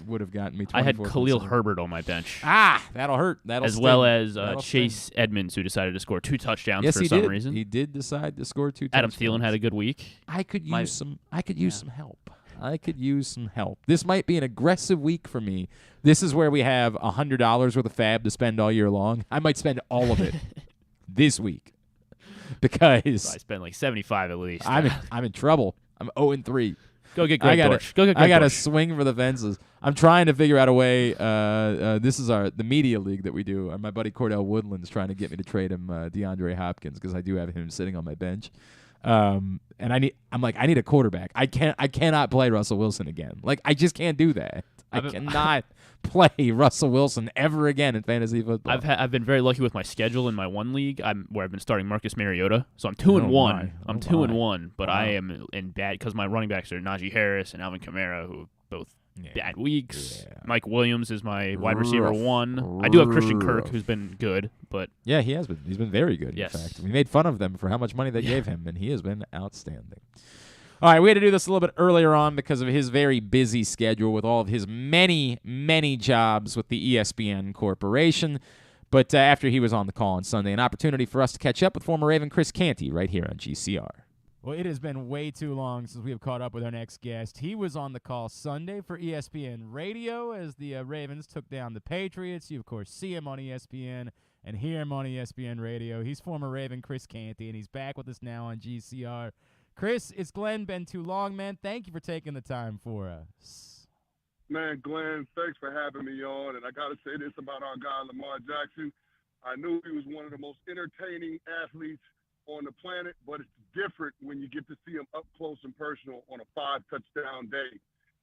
would have gotten me 24. I had Khalil Herbert on my bench. That'll hurt. That'll sting. Well as That'll Chase sting. Edmonds, who decided to score 2 touchdowns yes, for some reason. He did decide to score 2 Adam touchdowns. Thielen had a good week. I could use some help. This might be an aggressive week for me. This is where we have $100 worth of fab to spend all year long. I might spend all of it this week because So I spent like 75 at least. I'm in trouble. I'm 0-3. Go get Greg Bush. Go get Greg I got to Bush. swing for the fences. I'm trying to figure out a way. This is the media league that we do. My buddy Cordell Woodland's trying to get me to trade him DeAndre Hopkins because I do have him sitting on my bench. And I need a quarterback. I cannot play Russell Wilson again. Like, I just can't do that. I cannot play Russell Wilson ever again in fantasy football. I've been very lucky with my schedule in my one league. where I've been starting Marcus Mariota, so I'm 2-1. I'm 2-1, but I am in bad because my running backs are Najee Harris and Alvin Kamara, who both bad weeks. Yeah. Mike Williams is my wide receiver 1. I do have Christian Kirk, who's been good, but yeah, he has been. He's been very good. Yes. In fact, we made fun of them for how much money they gave him, and he has been outstanding. All right, we had to do this a little bit earlier on because of his very busy schedule with all of his many, many jobs with the ESPN Corporation. But after he was on the call on Sunday, an opportunity for us to catch up with former Raven Chris Canty right here on GCR. Well, it has been way too long since we have caught up with our next guest. He was on the call Sunday for ESPN Radio as the Ravens took down the Patriots. You, of course, see him on ESPN and hear him on ESPN Radio. He's former Raven Chris Canty, and he's back with us now on GCR. Chris, it's Glenn. Been too long, man. Thank you for taking the time for us. Man, Glenn, thanks for having me on. And I got to say this about our guy, Lamar Jackson. I knew he was one of the most entertaining athletes on the planet, but it's different when you get to see him up close and personal on a 5-touchdown day.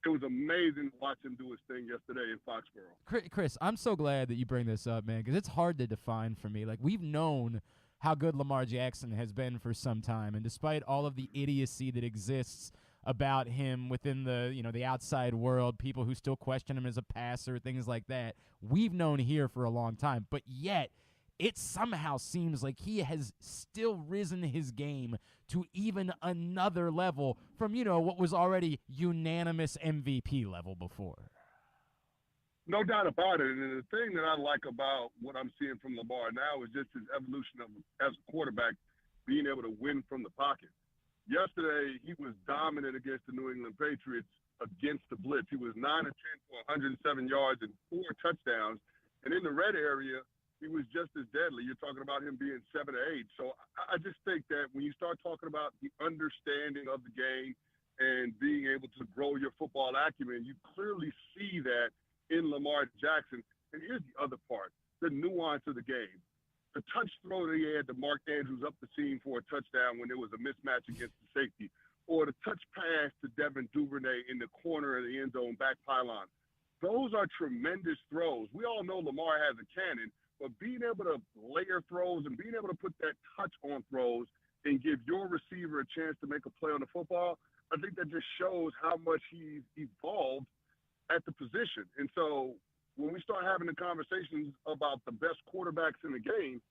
It was amazing to watch him do his thing yesterday in Foxborough. Chris, I'm so glad that you bring this up, man, because it's hard to define for me. Like, we've known how good Lamar Jackson has been for some time, and despite all of the idiocy that exists about him within the outside world, people who still question him as a passer, things like that, we've known here for a long time. But yet, it somehow seems like he has still risen his game to even another level from, what was already unanimous MVP level before. No doubt about it. And the thing that I like about what I'm seeing from Lamar now is just his evolution as a quarterback, being able to win from the pocket. Yesterday, he was dominant against the New England Patriots against the blitz. He was 9 of 10 for 107 yards and 4 touchdowns. And in the red area, he was just as deadly. You're talking about him being 7 or 8. So I just think that when you start talking about the understanding of the game and being able to grow your football acumen, you clearly see that in Lamar Jackson. And here's the other part, the nuance of the game. The touch throw that he had to Mark Andrews up the seam for a touchdown when there was a mismatch against the safety, or the touch pass to Devin Duvernay in the corner of the end zone back pylon. Those are tremendous throws. We all know Lamar has a cannon, but being able to layer throws and being able to put that touch on throws and give your receiver a chance to make a play on the football, I think that just shows how much he's evolved at the position. And so when we start having the conversations about the best quarterbacks in the game,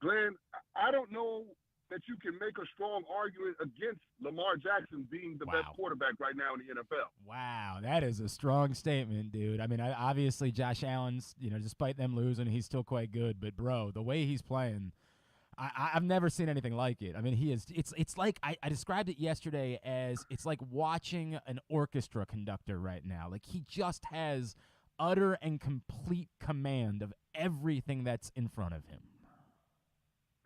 Glenn, I don't know that you can make a strong argument against Lamar Jackson being the best quarterback right now in the NFL. Wow, that is a strong statement, dude. I mean, obviously Josh Allen's, despite them losing, he's still quite good. But, bro, the way he's playing, I've never seen anything like it. I mean, he is. It's like I described it yesterday as it's like watching an orchestra conductor right now. Like, he just has utter and complete command of everything that's in front of him.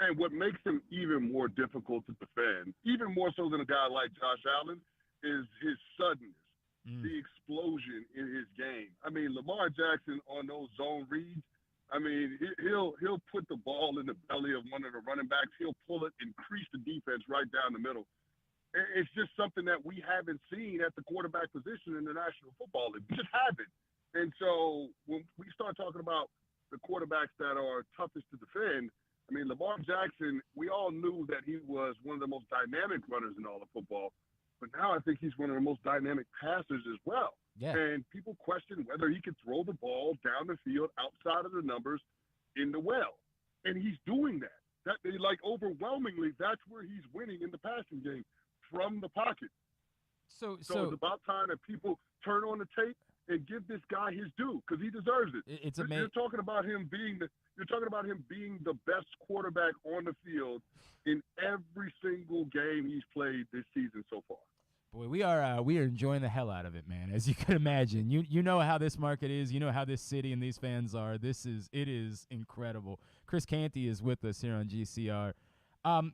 And what makes him even more difficult to defend, even more so than a guy like Josh Allen, is his suddenness, the explosion in his game. I mean, Lamar Jackson on those zone reads, I mean, he'll put the ball in the belly of one of the running backs. He'll pull it and crease the defense right down the middle. It's just something that we haven't seen at the quarterback position in the National Football League. We just haven't. And so when we start talking about the quarterbacks that are toughest to defend. I mean, Lamar Jackson, we all knew that he was one of the most dynamic runners in all of football, but now I think he's one of the most dynamic passers as well. Yeah. And people question whether he can throw the ball down the field outside of the numbers in the well. And he's doing that. Overwhelmingly, that's where he's winning in the passing game, from the pocket. So it's about time that people turn on the tape and give this guy his due, because he deserves it. It's amazing. You're talking about him being the best quarterback on the field in every single game he's played this season so far. Boy, we are enjoying the hell out of it, man. As you can imagine, you know how this market is, you know how this city and these fans are. It is incredible. Chris Canty is with us here on GCR.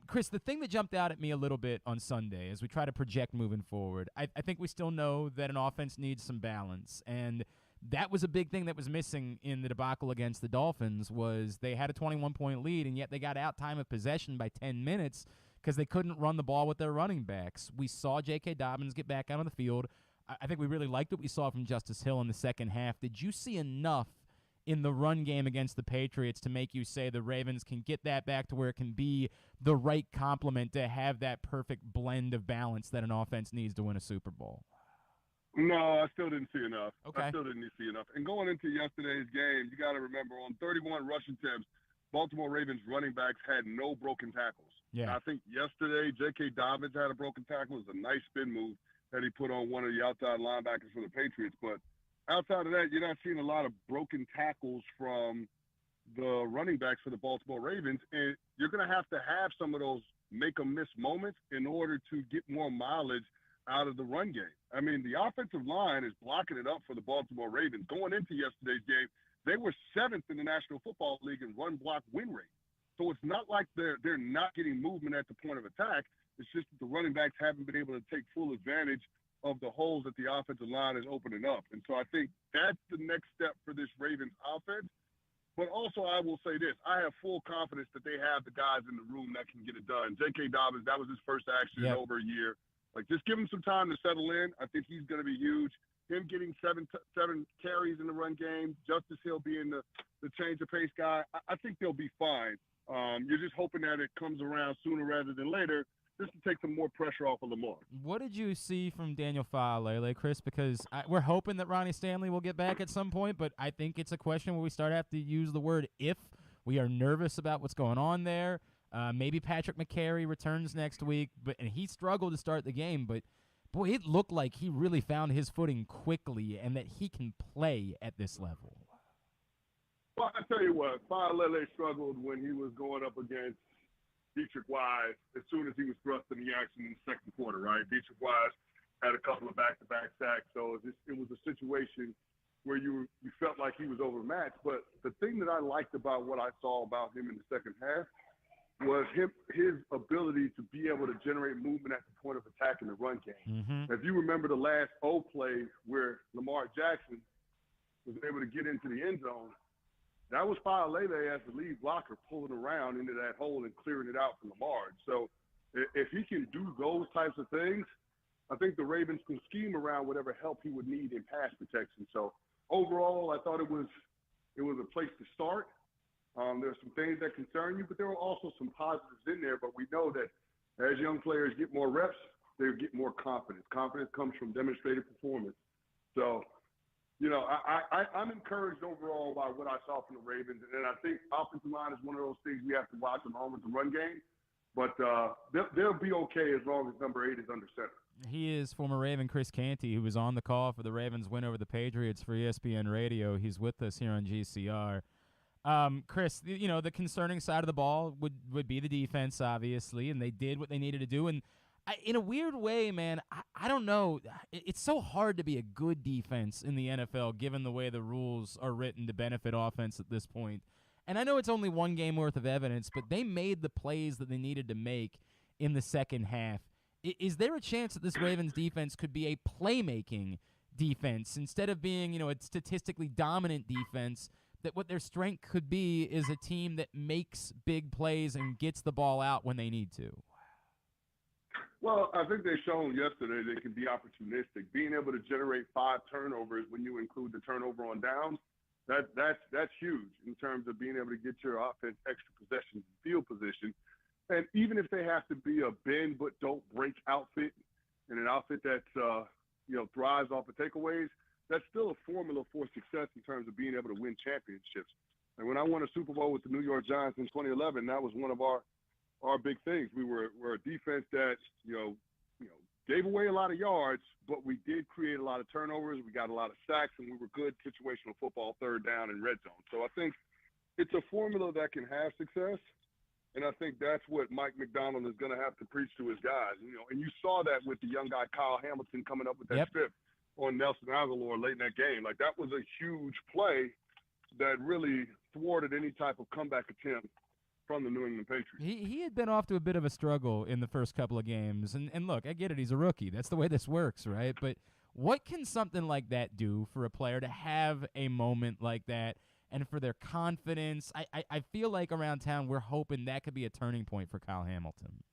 Chris, the thing that jumped out at me a little bit on Sunday as we try to project moving forward, I think we still know that an offense needs some balance, and that was a big thing that was missing in the debacle against the Dolphins. Was they had a 21-point lead, and yet they got out time of possession by 10 minutes because they couldn't run the ball with their running backs. We saw J.K. Dobbins get back out on the field. I think we really liked what we saw from Justice Hill in the second half. Did you see enough in the run game against the Patriots to make you say the Ravens can get that back to where it can be the right complement to have that perfect blend of balance that an offense needs to win a Super Bowl? No, I still didn't see enough. Okay. I still didn't see enough. And going into yesterday's game, you got to remember, on 31 rushing attempts, Baltimore Ravens running backs had no broken tackles. Yeah. I think yesterday J.K. Dobbins had a broken tackle. It was a nice spin move that he put on one of the outside linebackers for the Patriots. But outside of that, you're not seeing a lot of broken tackles from the running backs for the Baltimore Ravens. And you're going to have some of those make-a-miss moments in order to get more mileage out of the run game. I mean, the offensive line is blocking it up for the Baltimore Ravens. Going into yesterday's game, they were 7th in the National Football League in run block win rate. So it's not like they're not getting movement at the point of attack. It's just that the running backs haven't been able to take full advantage of the holes that the offensive line is opening up. And so I think that's the next step for this Ravens offense. But also I will say this, I have full confidence that they have the guys in the room that can get it done. J.K. Dobbins, that was his first action in over a year. Like, just give him some time to settle in. I think he's going to be huge. Him getting seven carries in the run game, Justice Hill being the change of pace guy, I think they'll be fine. You're just hoping that it comes around sooner rather than later, just to take some more pressure off of Lamar. What did you see from Daniel Faalele, Chris? Because we're hoping that Ronnie Stanley will get back at some point, but I think it's a question where we start to have to use the word if. We are nervous about what's going on there. Maybe Patrick McCary returns next week, and he struggled to start the game, but boy, it looked like he really found his footing quickly and that he can play at this level. Well, I tell you what, Faalele struggled when he was going up against Dietrich Wise as soon as he was thrust in the action in the second quarter, right? Dietrich Wise had a couple of back-to-back sacks, so it was a situation where you felt like he was overmatched. But the thing that I liked about what I saw about him in the second half was his ability to be able to generate movement at the point of attack in the run game. Mm-hmm. If you remember the last play where Lamar Jackson was able to get into the end zone, that was Faalele as the lead blocker pulling around into that hole and clearing it out for Lamar. So if he can do those types of things, I think the Ravens can scheme around whatever help he would need in pass protection. So overall, I thought it was a place to start. There's some things that concern you, but there were also some positives in there. But we know that as young players get more reps, they get more confidence. Confidence comes from demonstrated performance. So, I'm encouraged overall by what I saw from the Ravens. And I think offensive line is one of those things we have to watch along with the run game. But they'll be okay as long as number 8 is under center. He is former Raven Chris Canty, who was on the call for the Ravens' win over the Patriots for ESPN Radio. He's with us here on GCR. Chris, the concerning side of the ball would be the defense, obviously, and they did what they needed to do. And in a weird way, man, I don't know. It's so hard to be a good defense in the NFL, given the way the rules are written to benefit offense at this point. And I know it's only one game worth of evidence, but they made the plays that they needed to make in the second half. Is there a chance that this Ravens defense could be a playmaking defense instead of being, a statistically dominant defense? That what their strength could be is a team that makes big plays and gets the ball out when they need to? Well, I think they've shown yesterday they can be opportunistic. Being able to generate 5 turnovers when you include the turnover on downs That's huge in terms of being able to get your offense extra possessions, field position. And even if they have to be a bend but don't break outfit and an outfit that's thrives off of takeaways, that's still a formula for success in terms of being able to win championships. And when I won a Super Bowl with the New York Giants in 2011, that was one of our big things. We're a defense that gave away a lot of yards, but we did create a lot of turnovers. We got a lot of sacks, and we were good situational football, third down and red zone. So I think it's a formula that can have success, and I think that's what Mike McDonald is going to have to preach to his guys. And you saw that with the young guy Kyle Hamilton coming up with that strip on Nelson Aguilar late in that game. Like, that was a huge play that really thwarted any type of comeback attempt from the New England Patriots. He had been off to a bit of a struggle in the first couple of games. And look, I get it. He's a rookie. That's the way this works, right? But what can something like that do for a player to have a moment like that and for their confidence? I feel like around town we're hoping that could be a turning point for Kyle Hamilton.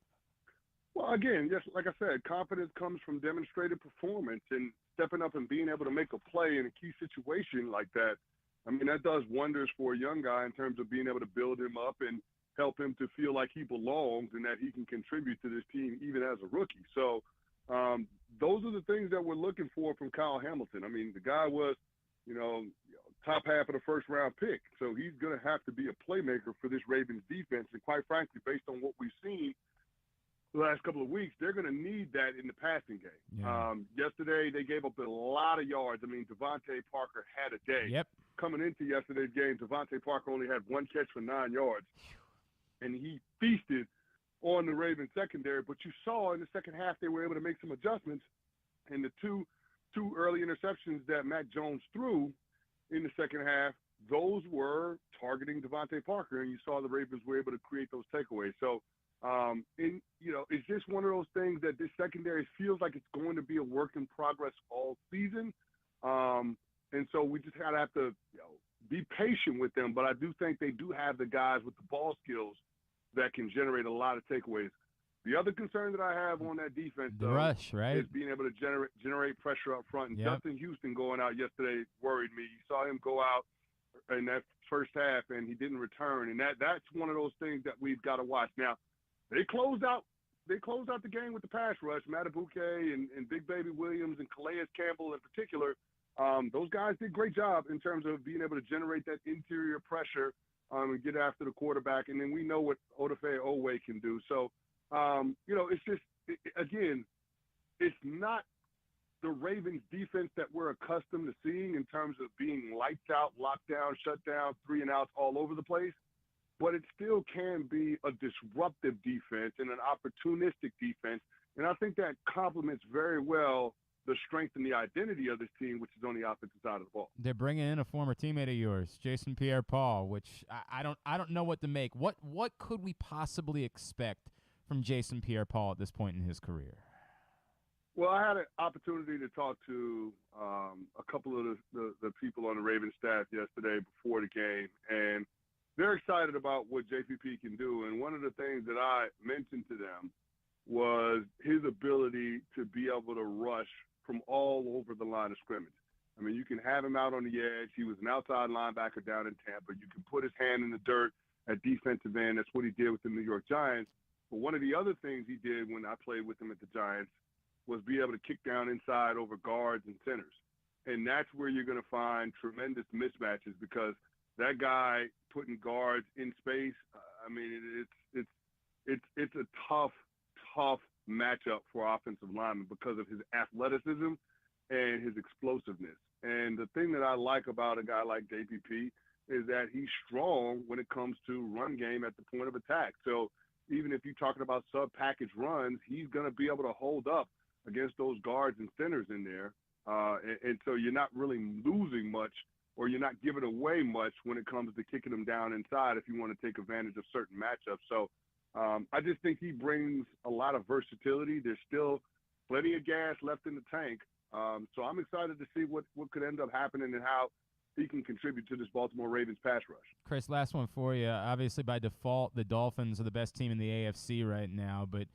Well, again, just like I said, confidence comes from demonstrated performance and stepping up and being able to make a play in a key situation like that. I mean, that does wonders for a young guy in terms of being able to build him up and help him to feel like he belongs and that he can contribute to this team even as a rookie. So those are the things that we're looking for from Kyle Hamilton. I mean, the guy was, top half of the first-round pick. So he's going to have to be a playmaker for this Ravens defense. And quite frankly, based on what we've seen the last couple of weeks, they're going to need that in the passing game. Yeah. Yesterday, they gave up a lot of yards. I mean, Devontae Parker had a day. Yep. Coming into yesterday's game, Devontae Parker only had one catch for 9 yards. And he feasted on the Ravens secondary. But you saw in the second half they were able to make some adjustments. And the two early interceptions that Mac Jones threw in the second half, those were targeting Devontae Parker. And you saw the Ravens were able to create those takeaways. So, it's just one of those things that this secondary feels like it's going to be a work in progress all season. And so we just have to be patient with them. But I do think they do have the guys with the ball skills that can generate a lot of takeaways. The other concern that I have on that defense, the rush, right, is being able to generate pressure up front. And Justin Houston going out yesterday worried me. You saw him go out in that first half, and he didn't return. And that's one of those things that we've got to watch. Now, they closed out the game with the pass rush. Matabuke and Big Baby Williams and Calais Campbell in particular. Those guys did a great job in terms of being able to generate that interior pressure and get after the quarterback. And then we know what Odafe Owe can do. So, it's just, again, it's not the Ravens defense that we're accustomed to seeing in terms of being lights out, lockdown, shut down, 3-and-outs all over the place. But it still can be a disruptive defense and an opportunistic defense. And I think that complements very well the strength and the identity of this team, which is on the offensive side of the ball. They're bringing in a former teammate of yours, Jason Pierre-Paul, which I don't know what to make. What could we possibly expect from Jason Pierre-Paul at this point in his career? Well, I had an opportunity to talk to a couple of the people on the Ravens staff yesterday before the game, and they're excited about what JPP can do. And one of the things that I mentioned to them was his ability to be able to rush from all over the line of scrimmage. I mean, you can have him out on the edge. He was an outside linebacker down in Tampa. You can put his hand in the dirt at defensive end. That's what he did with the New York Giants. But one of the other things he did when I played with him at the Giants was be able to kick down inside over guards and centers. And that's where you're going to find tremendous mismatches because that guy putting guards in space, it's a tough matchup for offensive linemen because of his athleticism and his explosiveness. And the thing that I like about a guy like JPP is that he's strong when it comes to run game at the point of attack. So even if you're talking about sub-package runs, he's going to be able to hold up against those guards and centers in there. And so you're not really losing much or you're not giving away much when it comes to kicking them down inside if you want to take advantage of certain matchups. So I just think he brings a lot of versatility. There's still plenty of gas left in the tank. So I'm excited to see what could end up happening and how he can contribute to this Baltimore Ravens pass rush. Chris, last one for you. Obviously, by default, the Dolphins are the best team in the AFC right now, but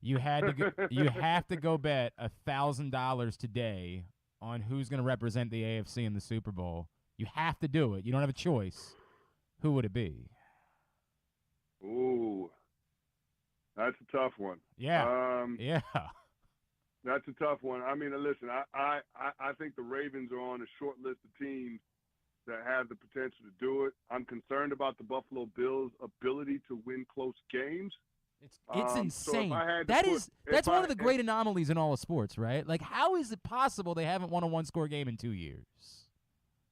you have to go bet $1,000 today on who's going to represent the AFC in the Super Bowl. You have to do it. You don't have a choice. Who would it be? Ooh, that's a tough one. Yeah. Yeah. That's a tough one. I mean, listen, I think the Ravens are on a short list of teams that have the potential to do it. I'm concerned about the Buffalo Bills' ability to win close games. It's insane. So that's one of the great anomalies in all of sports, right? Like, how is it possible they haven't won a one-score game in 2 years?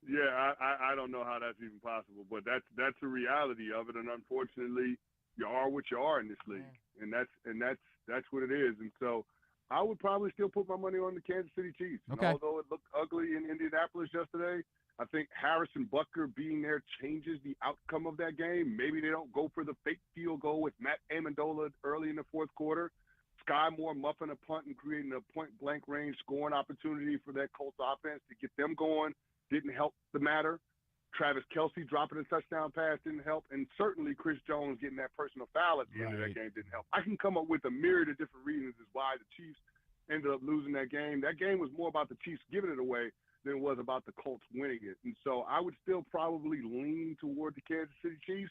Yeah, I don't know how that's even possible, but that's the reality of it. And unfortunately, you are what you are in this league, and that's what it is. And so, I would probably still put my money on the Kansas City Chiefs. Okay. And although it looked ugly in Indianapolis yesterday, I think Harrison Butker being there changes the outcome of that game. Maybe they don't go for the fake field goal with Matt Amendola early in the fourth quarter. Sky Moore muffing a punt and creating a point-blank range scoring opportunity for that Colts offense to get them going didn't help the matter. Travis Kelce dropping a touchdown pass didn't help. And certainly Chris Jones getting that personal foul at the end of that game didn't help. I can come up with a myriad of different reasons as why the Chiefs ended up losing that game. That game was more about the Chiefs giving it away than it was about the Colts winning it. And so I would still probably lean toward the Kansas City Chiefs.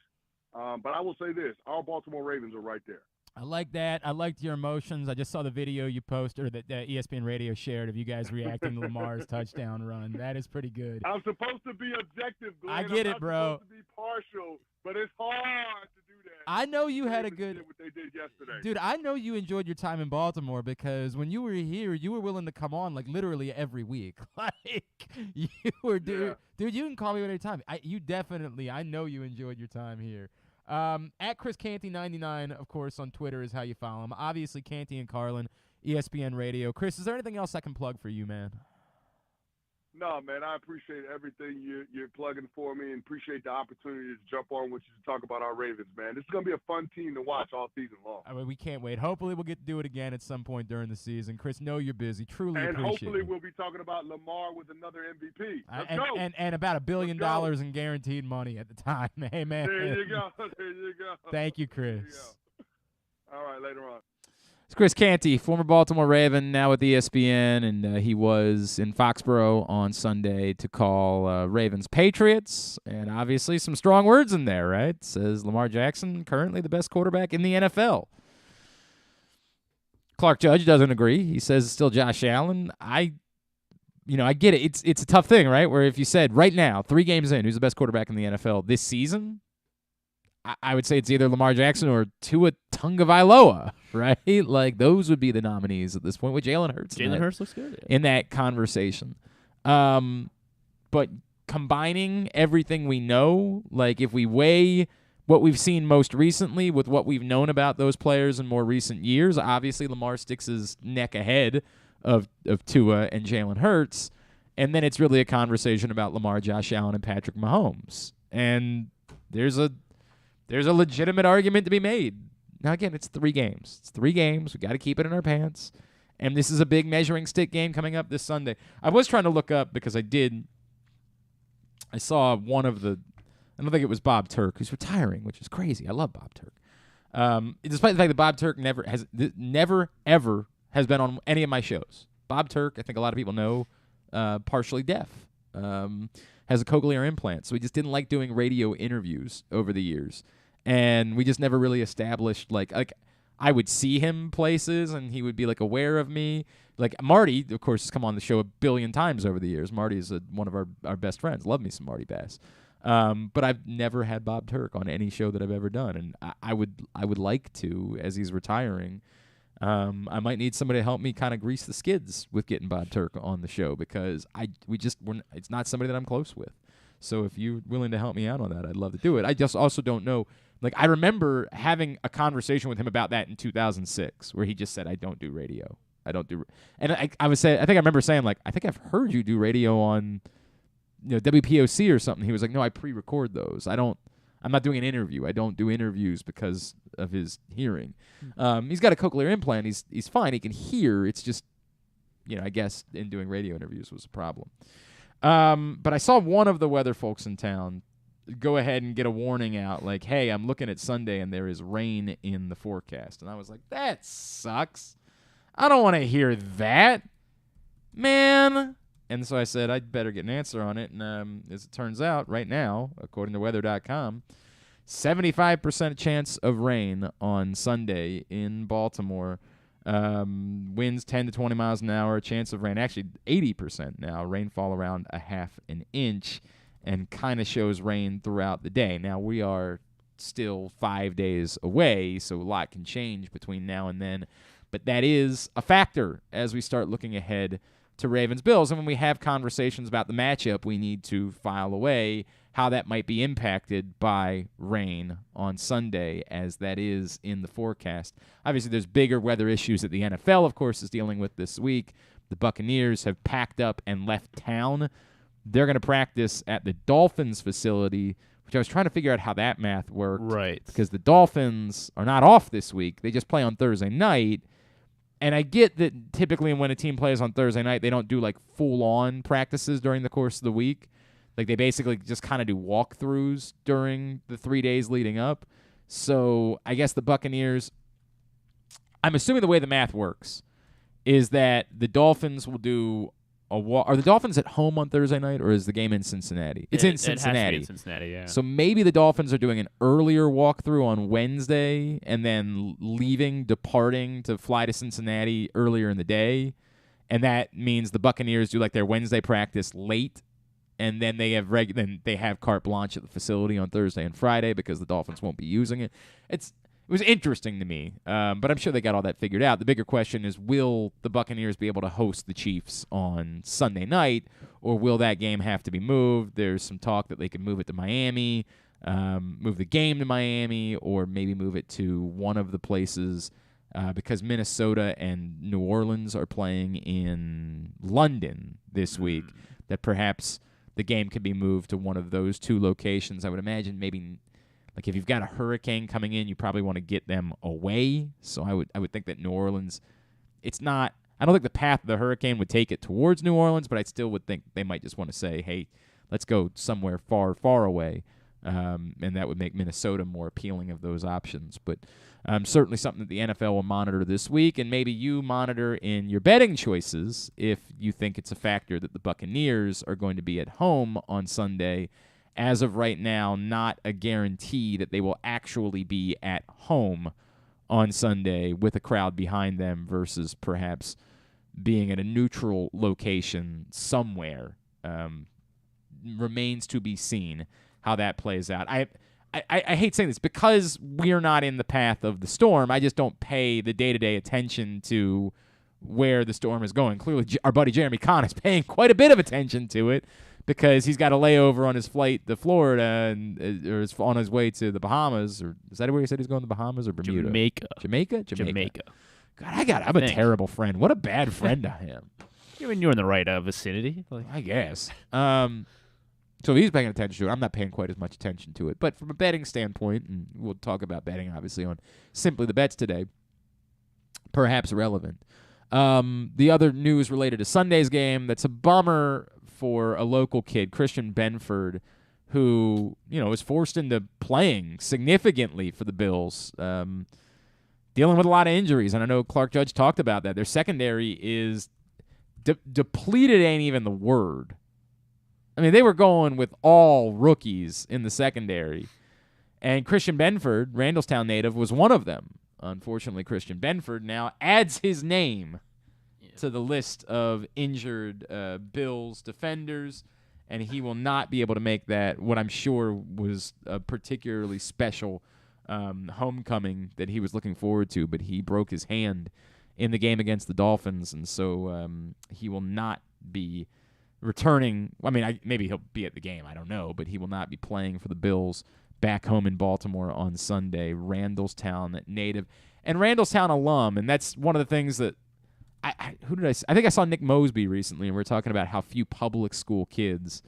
But I will say this, our Baltimore Ravens are right there. I like that. I liked your emotions. I just saw the video you posted, or that ESPN Radio shared, of you guys reacting to Lamar's touchdown run. That is pretty good. I'm supposed to be objective, Glenn. I get I'm it, bro. I'm supposed to be partial, but it's hard to do that. I know you had a good – what they did yesterday. Dude, I know you enjoyed your time in Baltimore, because when you were here, you were willing to come on, like, literally every week. Like, you were – dude, you can call me any time. I know you enjoyed your time here. At Chris Canty 99, of course, on Twitter is how you follow him. Obviously, Canty and Carlin, ESPN Radio. Chris, is there anything else I can plug for you, man? No, man, I appreciate everything you're plugging for me, and appreciate the opportunity to jump on with you to talk about our Ravens, man. This is going to be a fun team to watch all season long. I mean, we can't wait. Hopefully we'll get to do it again at some point during the season. Chris, know you're busy. Truly and appreciate it. And hopefully we'll be talking about Lamar with another MVP. Let's go. And about $1 billion in guaranteed money at the time. Hey, man. There you go. There you go. Thank you, Chris. All right, later on. It's Chris Canty, former Baltimore Raven, now with ESPN, and he was in Foxborough on Sunday to call Ravens Patriots, and obviously some strong words in there, right? Says Lamar Jackson, currently the best quarterback in the NFL. Clark Judge doesn't agree. He says it's still Josh Allen. I get it. It's a tough thing, right? Where if you said right now, 3 games in, who's the best quarterback in the NFL this season, I would say it's either Lamar Jackson or Tua Tagovailoa, right? Like, those would be the nominees at this point, with Jalen Hurts. Jalen Hurts looks good. In that conversation. But combining everything we know, like if we weigh what we've seen most recently with what we've known about those players in more recent years, obviously Lamar sticks his neck ahead of Tua and Jalen Hurts, and then it's really a conversation about Lamar, Josh Allen, and Patrick Mahomes. And there's a legitimate argument to be made. Now, again, it's 3 games. It's 3 games. We got to keep it in our pants. And this is a big measuring stick game coming up this Sunday. I was trying to look up because I saw one of the, I don't think it was Bob Turk, who's retiring, which is crazy. I love Bob Turk. Despite the fact that Bob Turk never, ever has been on any of my shows. Bob Turk, I think a lot of people know, partially deaf. Has a cochlear implant, so we just didn't like doing radio interviews over the years, and we just never really established like I would see him places, and he would be like aware of me. Like Marty, of course, has come on the show 1 billion times over the years. Marty is one of our best friends. Love me some Marty Bass, but I've never had Bob Turk on any show that I've ever done, and I would like to, as he's retiring. I might need somebody to help me kind of grease the skids with getting Bob Turk on the show, because it's not somebody that I'm close with. So if you're willing to help me out on that, I'd love to do it. I just also don't know. Like, I remember having a conversation with him about that in 2006, where he just said, I don't do radio. I don't do. And I think I remember saying, like, I think I've heard you do radio on, WPOC or something. He was like, no, I pre-record those. I'm not doing an interview. I don't do interviews because of his hearing. He's got a cochlear implant. He's fine. He can hear. It's just, I guess in doing radio interviews was a problem. But I saw one of the weather folks in town go ahead and get a warning out, like, hey, I'm looking at Sunday and there is rain in the forecast. And I was like, that sucks. I don't want to hear that. Man, And so I said I'd better get an answer on it. And as it turns out, right now, according to weather.com, 75% chance of rain on Sunday in Baltimore. Winds 10 to 20 miles an hour, chance of rain. Actually, 80% now. Rainfall around a half an inch, and kind of shows rain throughout the day. Now, we are still 5 days away, so a lot can change between now and then. But that is a factor as we start looking ahead to Ravens-Bills. And when we have conversations about the matchup, we need to file away how that might be impacted by rain on Sunday, as that is in the forecast. Obviously, there's bigger weather issues that the NFL, of course, is dealing with this week. The Buccaneers have packed up and left town. They're going to practice at the Dolphins facility, which I was trying to figure out how that math worked. Right. Because the Dolphins are not off this week. They just play on Thursday night. And I get that typically when a team plays on Thursday night, they don't do like full-on practices during the course of the week. Like they basically just kind of do walkthroughs during the 3 days leading up. So I guess the Buccaneers, I'm assuming the way the math works is that the Dolphins will do a walk. Are the Dolphins at home on Thursday night, or is the game in Cincinnati? It's in Cincinnati. It has to be in Cincinnati, yeah. So maybe the Dolphins are doing an earlier walkthrough on Wednesday and then departing to fly to Cincinnati earlier in the day. And that means the Buccaneers do like their Wednesday practice late, and then they have carte blanche at the facility on Thursday and Friday because the Dolphins won't be using it. It was interesting to me, but I'm sure they got all that figured out. The bigger question is, will the Buccaneers be able to host the Chiefs on Sunday night, or will that game have to be moved? There's some talk that they could move it to Miami, move the game to Miami, or maybe move it to one of the places because Minnesota and New Orleans are playing in London this week, that perhaps the game could be moved to one of those two locations. I would imagine maybe, like if you've got a hurricane coming in, you probably want to get them away. So I would think that New Orleans, it's not, I don't think the path of the hurricane would take it towards New Orleans, but I still would think they might just want to say, hey, let's go somewhere far, far away. And that would make Minnesota more appealing of those options. But certainly something that the NFL will monitor this week, and maybe you monitor in your betting choices if you think it's a factor that the Buccaneers are going to be at home on Sunday. As of right now, not a guarantee that they will actually be at home on Sunday with a crowd behind them versus perhaps being at a neutral location somewhere. Remains to be seen how that plays out. I hate saying this because we're not in the path of the storm. I just don't pay the day-to-day attention to where the storm is going. Clearly, our buddy Jeremy Kahn is paying quite a bit of attention to it because he's got a layover on his flight to Florida or is on his way to the Bahamas. Or is that where he said he's going to the Bahamas or Bermuda? Jamaica. God, I'm a terrible friend. What a bad friend I am. I mean, you're in the right vicinity. I guess. So he's paying attention to it. I'm not paying quite as much attention to it. But from a betting standpoint, and we'll talk about betting, obviously, on Simply the Bets today, perhaps relevant. The other news related to Sunday's game that's a bummer for a local kid, Christian Benford, who, was forced into playing significantly for the Bills, dealing with a lot of injuries. And I know Clark Judge talked about that. Their secondary is depleted ain't even the word. I mean, they were going with all rookies in the secondary. And Christian Benford, Randallstown native, was one of them. Unfortunately, Christian Benford now adds his name to the list of injured Bills defenders, and he will not be able to make that, what I'm sure was a particularly special homecoming that he was looking forward to, but he broke his hand in the game against the Dolphins, and so he will not be returning. I mean, maybe he'll be at the game. I don't know, but he will not be playing for the Bills back home in Baltimore on Sunday. Randallstown native and Randallstown alum, and that's one of the things that I think I saw Nick Mosby recently, and we were talking about how few public school kids,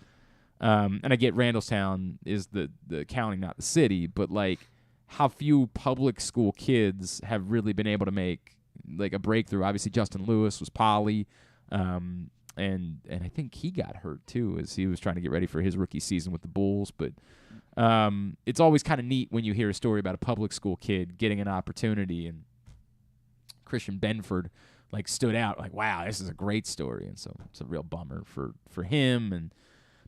and I get Randallstown is the county, not the city, but like how few public school kids have really been able to make like a breakthrough. Obviously, Justin Lewis was Poly. And I think he got hurt too as he was trying to get ready for his rookie season with the Bulls. But it's always kind of neat when you hear a story about a public school kid getting an opportunity. And Christian Benford stood out. Like, wow, this is a great story. And so it's a real bummer for him and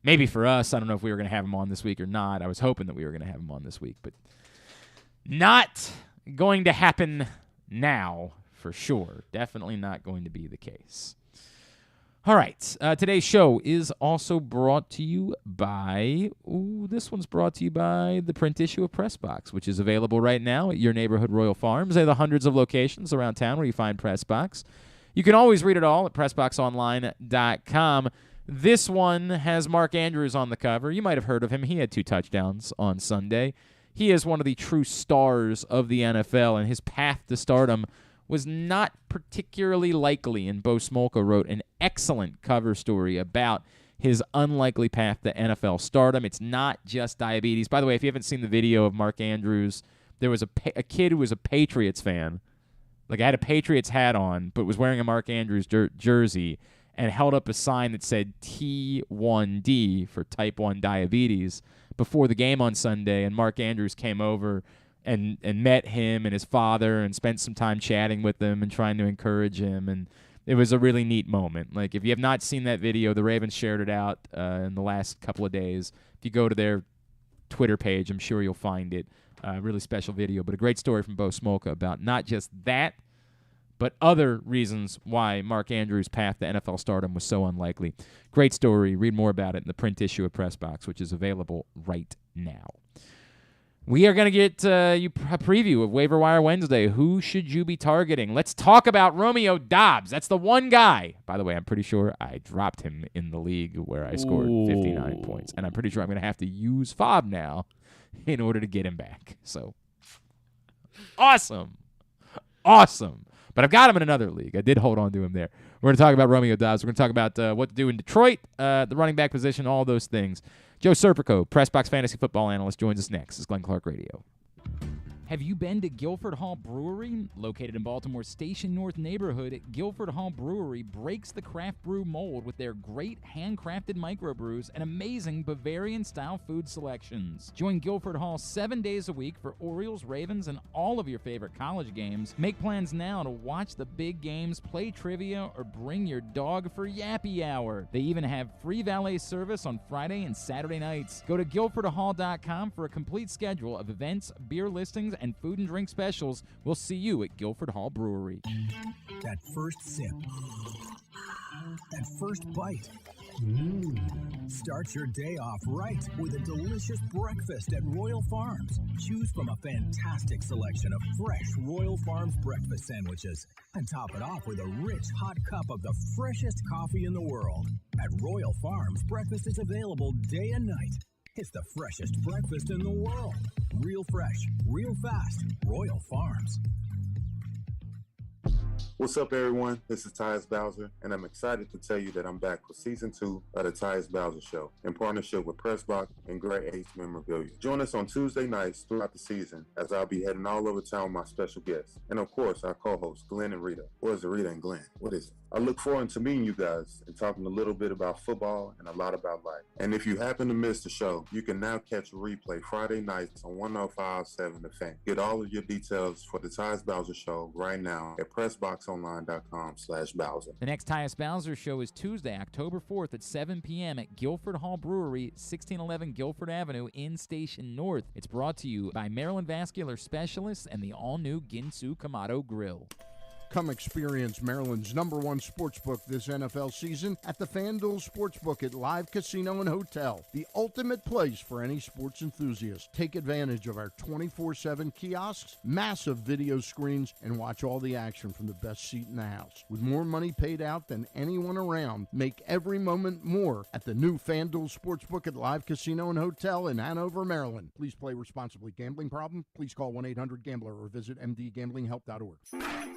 maybe for us. I don't know if we were going to have him on this week or not. I was hoping that we were going to have him on this week, but not going to happen now for sure. Definitely not going to be the case. All right. Today's show is also brought to you by, this one's brought to you by the print issue of PressBox, which is available right now at your neighborhood Royal Farms. They have the hundreds of locations around town where you find PressBox. You can always read it all at PressBoxOnline.com. This one has Mark Andrews on the cover. You might have heard of him. He had 2 touchdowns on Sunday. He is one of the true stars of the NFL, and his path to stardom was not particularly likely, and Bo Smolka wrote an excellent cover story about his unlikely path to NFL stardom. It's not just diabetes. By the way, if you haven't seen the video of Mark Andrews, there was a kid who was a Patriots fan. Like, I had a Patriots hat on, but was wearing a Mark Andrews jersey and held up a sign that said T1D for type 1 diabetes before the game on Sunday, and Mark Andrews came over and met him and his father and spent some time chatting with them and trying to encourage him. And it was a really neat moment. Like, if you have not seen that video, the Ravens shared it out in the last couple of days. If you go to their Twitter page, I'm sure you'll find it. Really special video, but a great story from Bo Smolka about not just that, but other reasons why Mark Andrews' path to NFL stardom was so unlikely. Great story. Read more about it in the print issue of PressBox, which is available right now. We are going to get you a preview of Waiver-Wire Wednesday. Who should you be targeting? Let's talk about Romeo Doubs. That's the one guy. By the way, I'm pretty sure I dropped him in the league where I scored 59 points. And I'm pretty sure I'm going to have to use FOB now in order to get him back. So, awesome. Awesome. But I've got him in another league. I did hold on to him there. We're going to talk about Romeo Doubs. We're going to talk about what to do in Detroit, the running back position, all those things. Joe Serpico, PressBox Fantasy Football Analyst, joins us next. This is Glenn Clark Radio. Have you been to Guilford Hall Brewery? Located in Baltimore's Station North neighborhood, Guilford Hall Brewery breaks the craft brew mold with their great handcrafted microbrews and amazing Bavarian-style food selections. Join Guilford Hall 7 days a week for Orioles, Ravens, and all of your favorite college games. Make plans now to watch the big games, play trivia, or bring your dog for Yappy Hour. They even have free valet service on Friday and Saturday nights. Go to guilfordhall.com for a complete schedule of events, beer listings, and food and drink specials. We'll see you at Guilford Hall Brewery. That first sip. That first bite. Start your day off right with a delicious breakfast at Royal Farms. Choose from a fantastic selection of fresh Royal Farms breakfast sandwiches and top it off with a rich hot cup of the freshest coffee in the world. At Royal Farms, breakfast is available day and night. It's the freshest breakfast in the world. Real fresh, real fast. Royal Farms. What's up, everyone? This is Tyus Bowser, and I'm excited to tell you that I'm back for Season 2 of the Tyus Bowser Show in partnership with PressBox and Great Ace Memorabilia. Join us on Tuesday nights throughout the season as I'll be heading all over town with my special guests. And, of course, our co-hosts, Glenn and Rita. Or is it Rita and Glenn? What is it? I look forward to meeting you guys and talking a little bit about football and a lot about life. And if you happen to miss the show, you can now catch a replay Friday nights on 105.7 The Fan. Get all of your details for the Tyus Bowser Show right now at PressBoxOnline.com/Bowser. The next Tyus Bowser Show is Tuesday, October 4th at 7 p.m. at Guilford Hall Brewery, 1611 Guilford Avenue in Station North. It's brought to you by Maryland Vascular Specialists and the all-new Ginsu Kamado Grill. Come experience Maryland's #1 sportsbook this NFL season at the FanDuel Sportsbook at Live Casino and Hotel, the ultimate place for any sports enthusiast. Take advantage of our 24/7 kiosks, massive video screens, and watch all the action from the best seat in the house. With more money paid out than anyone around, make every moment more at the new FanDuel Sportsbook at Live Casino and Hotel in Hanover, Maryland. Please play responsibly. Gambling problem? Please call 1-800-GAMBLER or visit mdgamblinghelp.org.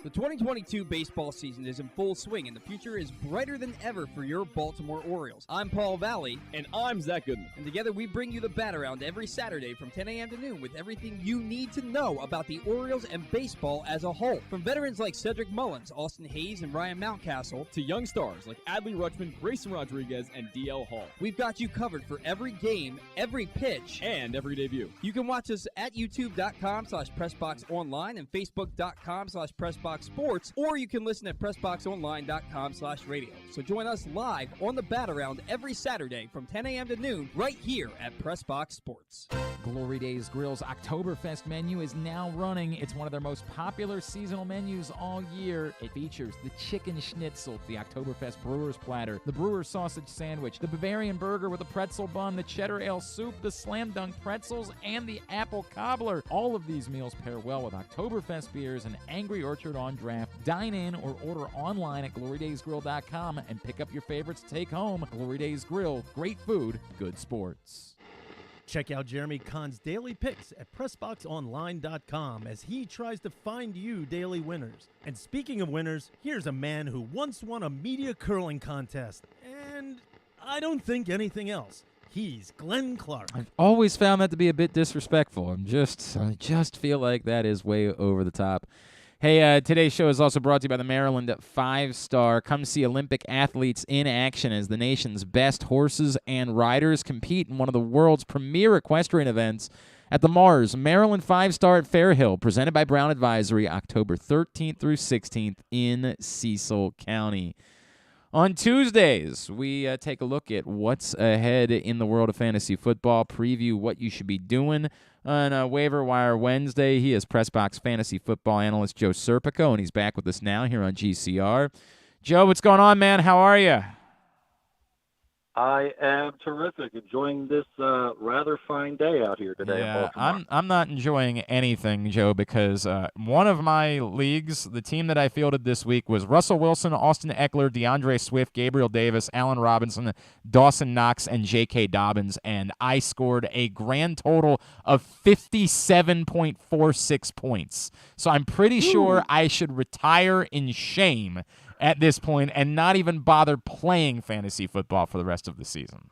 The 2022 baseball season is in full swing, and the future is brighter than ever for your Baltimore Orioles. I'm Paul Valley. And I'm Zach Goodman. And together we bring you the Bat Around every Saturday from 10 a.m. to noon with everything you need to know about the Orioles and baseball as a whole. From veterans like Cedric Mullins, Austin Hayes, and Ryan Mountcastle, to young stars like Adley Rutschman, Grayson Rodriguez, and DL Hall. We've got you covered for every game, every pitch, and every debut. You can watch us at youtube.com/PressBoxOnline and facebook.com/PressBoxSports. Sports, or you can listen at PressBoxOnline.com/radio. So join us live on the Bat Around every Saturday from 10 a.m. to noon right here at PressBox Sports. Glory Days Grill's Oktoberfest menu is now running. It's one of their most popular seasonal menus all year. It features the chicken schnitzel, the Oktoberfest brewer's platter, the brewer's sausage sandwich, the Bavarian burger with a pretzel bun, the cheddar ale soup, the slam dunk pretzels, and the apple cobbler. All of these meals pair well with Oktoberfest beers and Angry Orchard on draft. Dine in or order online at glorydaysgrill.com and pick up your favorites to take home. Glory Days Grill, great food, good sports. Check out Jeremy Kahn's daily picks at PressBoxOnline.com as he tries to find you daily winners. And speaking of winners, here's a man who once won a media curling contest. And I don't think anything else. He's Glenn Clark. I've always found that to be a bit disrespectful. I just feel like that is way over the top. Hey, today's show is also brought to you by the Maryland 5-Star. Come see Olympic athletes in action as the nation's best horses and riders compete in one of the world's premier equestrian events at the Mars Maryland 5-Star at Fair Hill, presented by Brown Advisory, October 13th through 16th in Cecil County. On Tuesdays, we take a look at what's ahead in the world of fantasy football, preview what you should be doing. On Waiver-Wire Wednesday, he is PressBox fantasy football analyst Joe Serpico, and he's back with us now here on GCR. Joe, what's going on, man? How are you? I am terrific, enjoying this rather fine day out here today. Yeah, I'm not enjoying anything, Joe, because one of my leagues, the team that I fielded this week was Russell Wilson, Austin Eckler, DeAndre Swift, Gabriel Davis, Allen Robinson, Dawson Knox, and J.K. Dobbins, and I scored a grand total of 57.46 points. So I'm pretty sure I should retire in shame at this point and not even bother playing fantasy football for the rest of the season.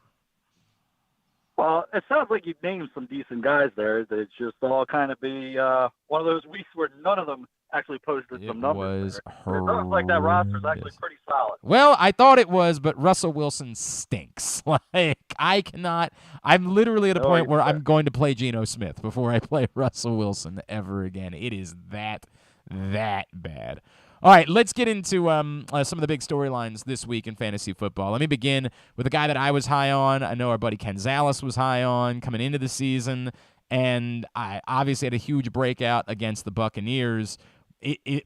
Well, it sounds like you've named some decent guys there. That just all kind of be one of those weeks where none of them actually posted some numbers. It sounds like that roster is actually pretty solid. Well, I thought it was, but Russell Wilson stinks. Like, I'm literally at a point where I'm going to play Geno Smith before I play Russell Wilson ever again. It is that bad. All right, let's get into some of the big storylines this week in fantasy football. Let me begin with a guy that I was high on. I know our buddy Ken Zales was high on coming into the season, and I obviously had a huge breakout against the Buccaneers.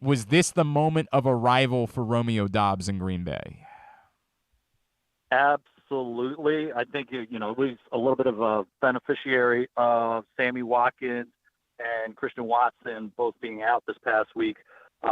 Was this the moment of arrival for Romeo Doubs in Green Bay? Absolutely. I think, he's a little bit of a beneficiary of Sammy Watkins and Christian Watson both being out this past week.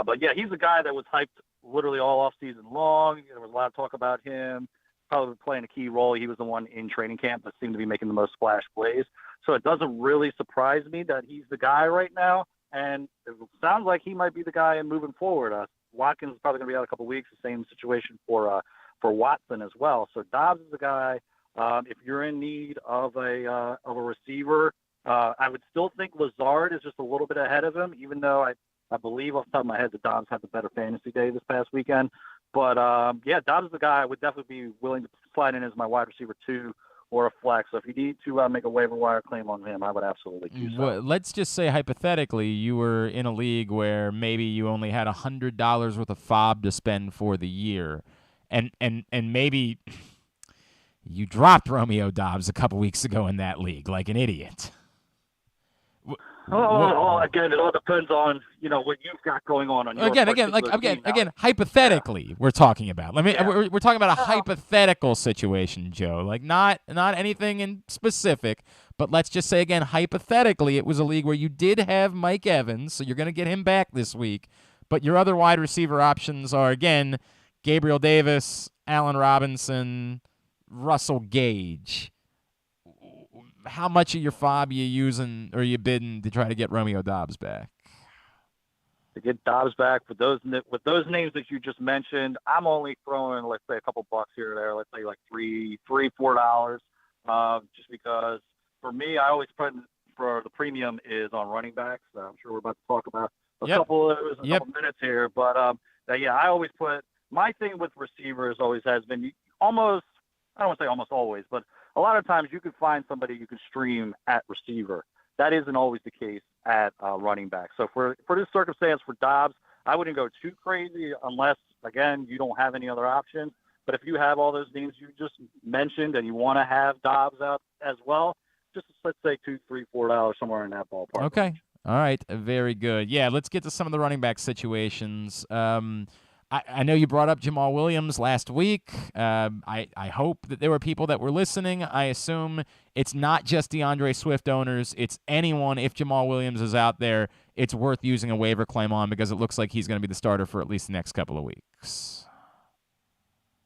But, yeah, he's a guy that was hyped literally all offseason long. There was a lot of talk about him probably playing a key role. He was the one in training camp that seemed to be making the most splash plays. So it doesn't really surprise me that he's the guy right now. And it sounds like he might be the guy moving forward. Watkins is probably going to be out a couple of weeks. The same situation for Watson as well. So Doubs is the guy. If you're in need of a receiver, I would still think Lazard is just a little bit ahead of him, even though I believe off the top of my head that Dobbs had the better fantasy day this past weekend. But, Dobbs is the guy I would definitely be willing to slide in as my wide receiver 2 or a flex. So if you need to make a waiver wire claim on him, I would absolutely do so. Well, let's just say hypothetically you were in a league where maybe you only had $100 worth of FOB to spend for the year, and maybe you dropped Romeo Doubs a couple weeks ago in that league like an idiot. Again, it all depends on what you've got going on your again. Hypothetically, we're talking about. We're talking about a hypothetical situation, Joe. Like not anything in specific, but let's just say again, hypothetically, it was a league where you did have Mike Evans, so you're going to get him back this week. But your other wide receiver options are again Gabriel Davis, Allen Robinson, Russell Gage. How much of your FOB you using or you bidding to try to get Romeo Doubs back? To get Doubs back with those names that you just mentioned, I'm only throwing, let's say, a couple bucks here or there. Let's say like $4, just because for me, I always put for the premium is on running backs. I'm sure we're about to talk about a couple of those in a couple minutes here, but I always put my thing with receivers always has been almost. I don't want to say almost always, but a lot of times you can find somebody you can stream at receiver. That isn't always the case at running back. So for this circumstance for Doubs, I wouldn't go too crazy unless, again, you don't have any other options. But if you have all those names you just mentioned and you want to have Dobbs out as well, just let's say $2, $3, $4 somewhere in that ballpark. Okay. All right. Very good. Yeah, let's get to some of the running back situations. I know you brought up Jamal Williams last week. I hope that there were people that were listening. I assume it's not just DeAndre Swift owners. It's anyone. If Jamal Williams is out there, it's worth using a waiver claim on because it looks like he's going to be the starter for at least the next couple of weeks.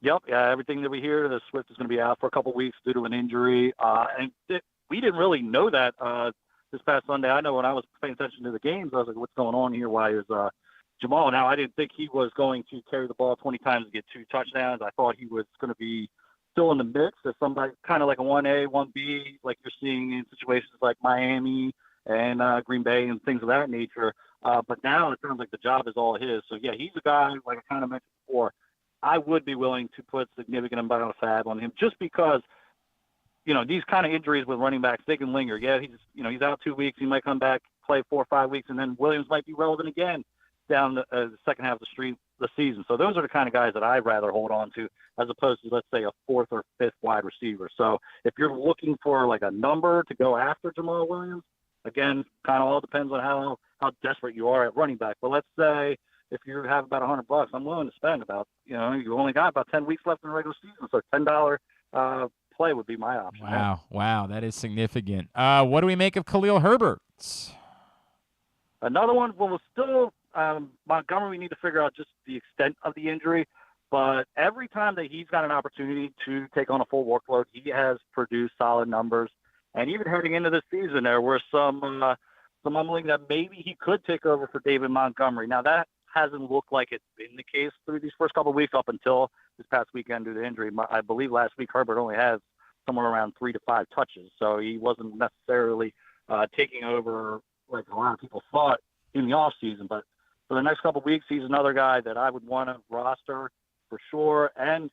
Yep. Yeah, everything that we hear, the Swift is going to be out for a couple of weeks due to an injury. We didn't really know that this past Sunday. I know when I was paying attention to the games, I was like, what's going on here? Why is Jamal? Now, I didn't think he was going to carry the ball 20 times and get 2 touchdowns. I thought he was going to be still in the mix as somebody kind of like a 1A, 1B, like you're seeing in situations like Miami and Green Bay and things of that nature. But now it sounds like the job is all his. So, yeah, he's a guy, like I kind of mentioned before, I would be willing to put significant amount of fab on him just because, these kind of injuries with running backs, they can linger. Yeah, he's out 2 weeks. He might come back, play 4 or 5 weeks, and then Williams might be relevant again down the second half of the season. So those are the kind of guys that I'd rather hold on to as opposed to, let's say, a 4th or 5th wide receiver. So if you're looking for like a number to go after Jamal Williams, again, kind of all depends on how desperate you are at running back. But let's say if you have about $100, I'm willing to spend about, you only got about 10 weeks left in the regular season. So $10 play would be my option. Wow, that is significant. What do we make of Khalil Herbert? Another one, well, still Montgomery, we need to figure out just the extent of the injury. But every time that he's got an opportunity to take on a full workload, he has produced solid numbers. And even heading into this season, there were some mumbling that maybe he could take over for David Montgomery. Now, that hasn't looked like it's been the case through these first couple of weeks up until this past weekend due to injury. I believe last week Herbert only has somewhere around 3 to 5 touches, so he wasn't necessarily taking over like a lot of people thought in the offseason. But for the next couple of weeks, he's another guy that I would want to roster for sure. And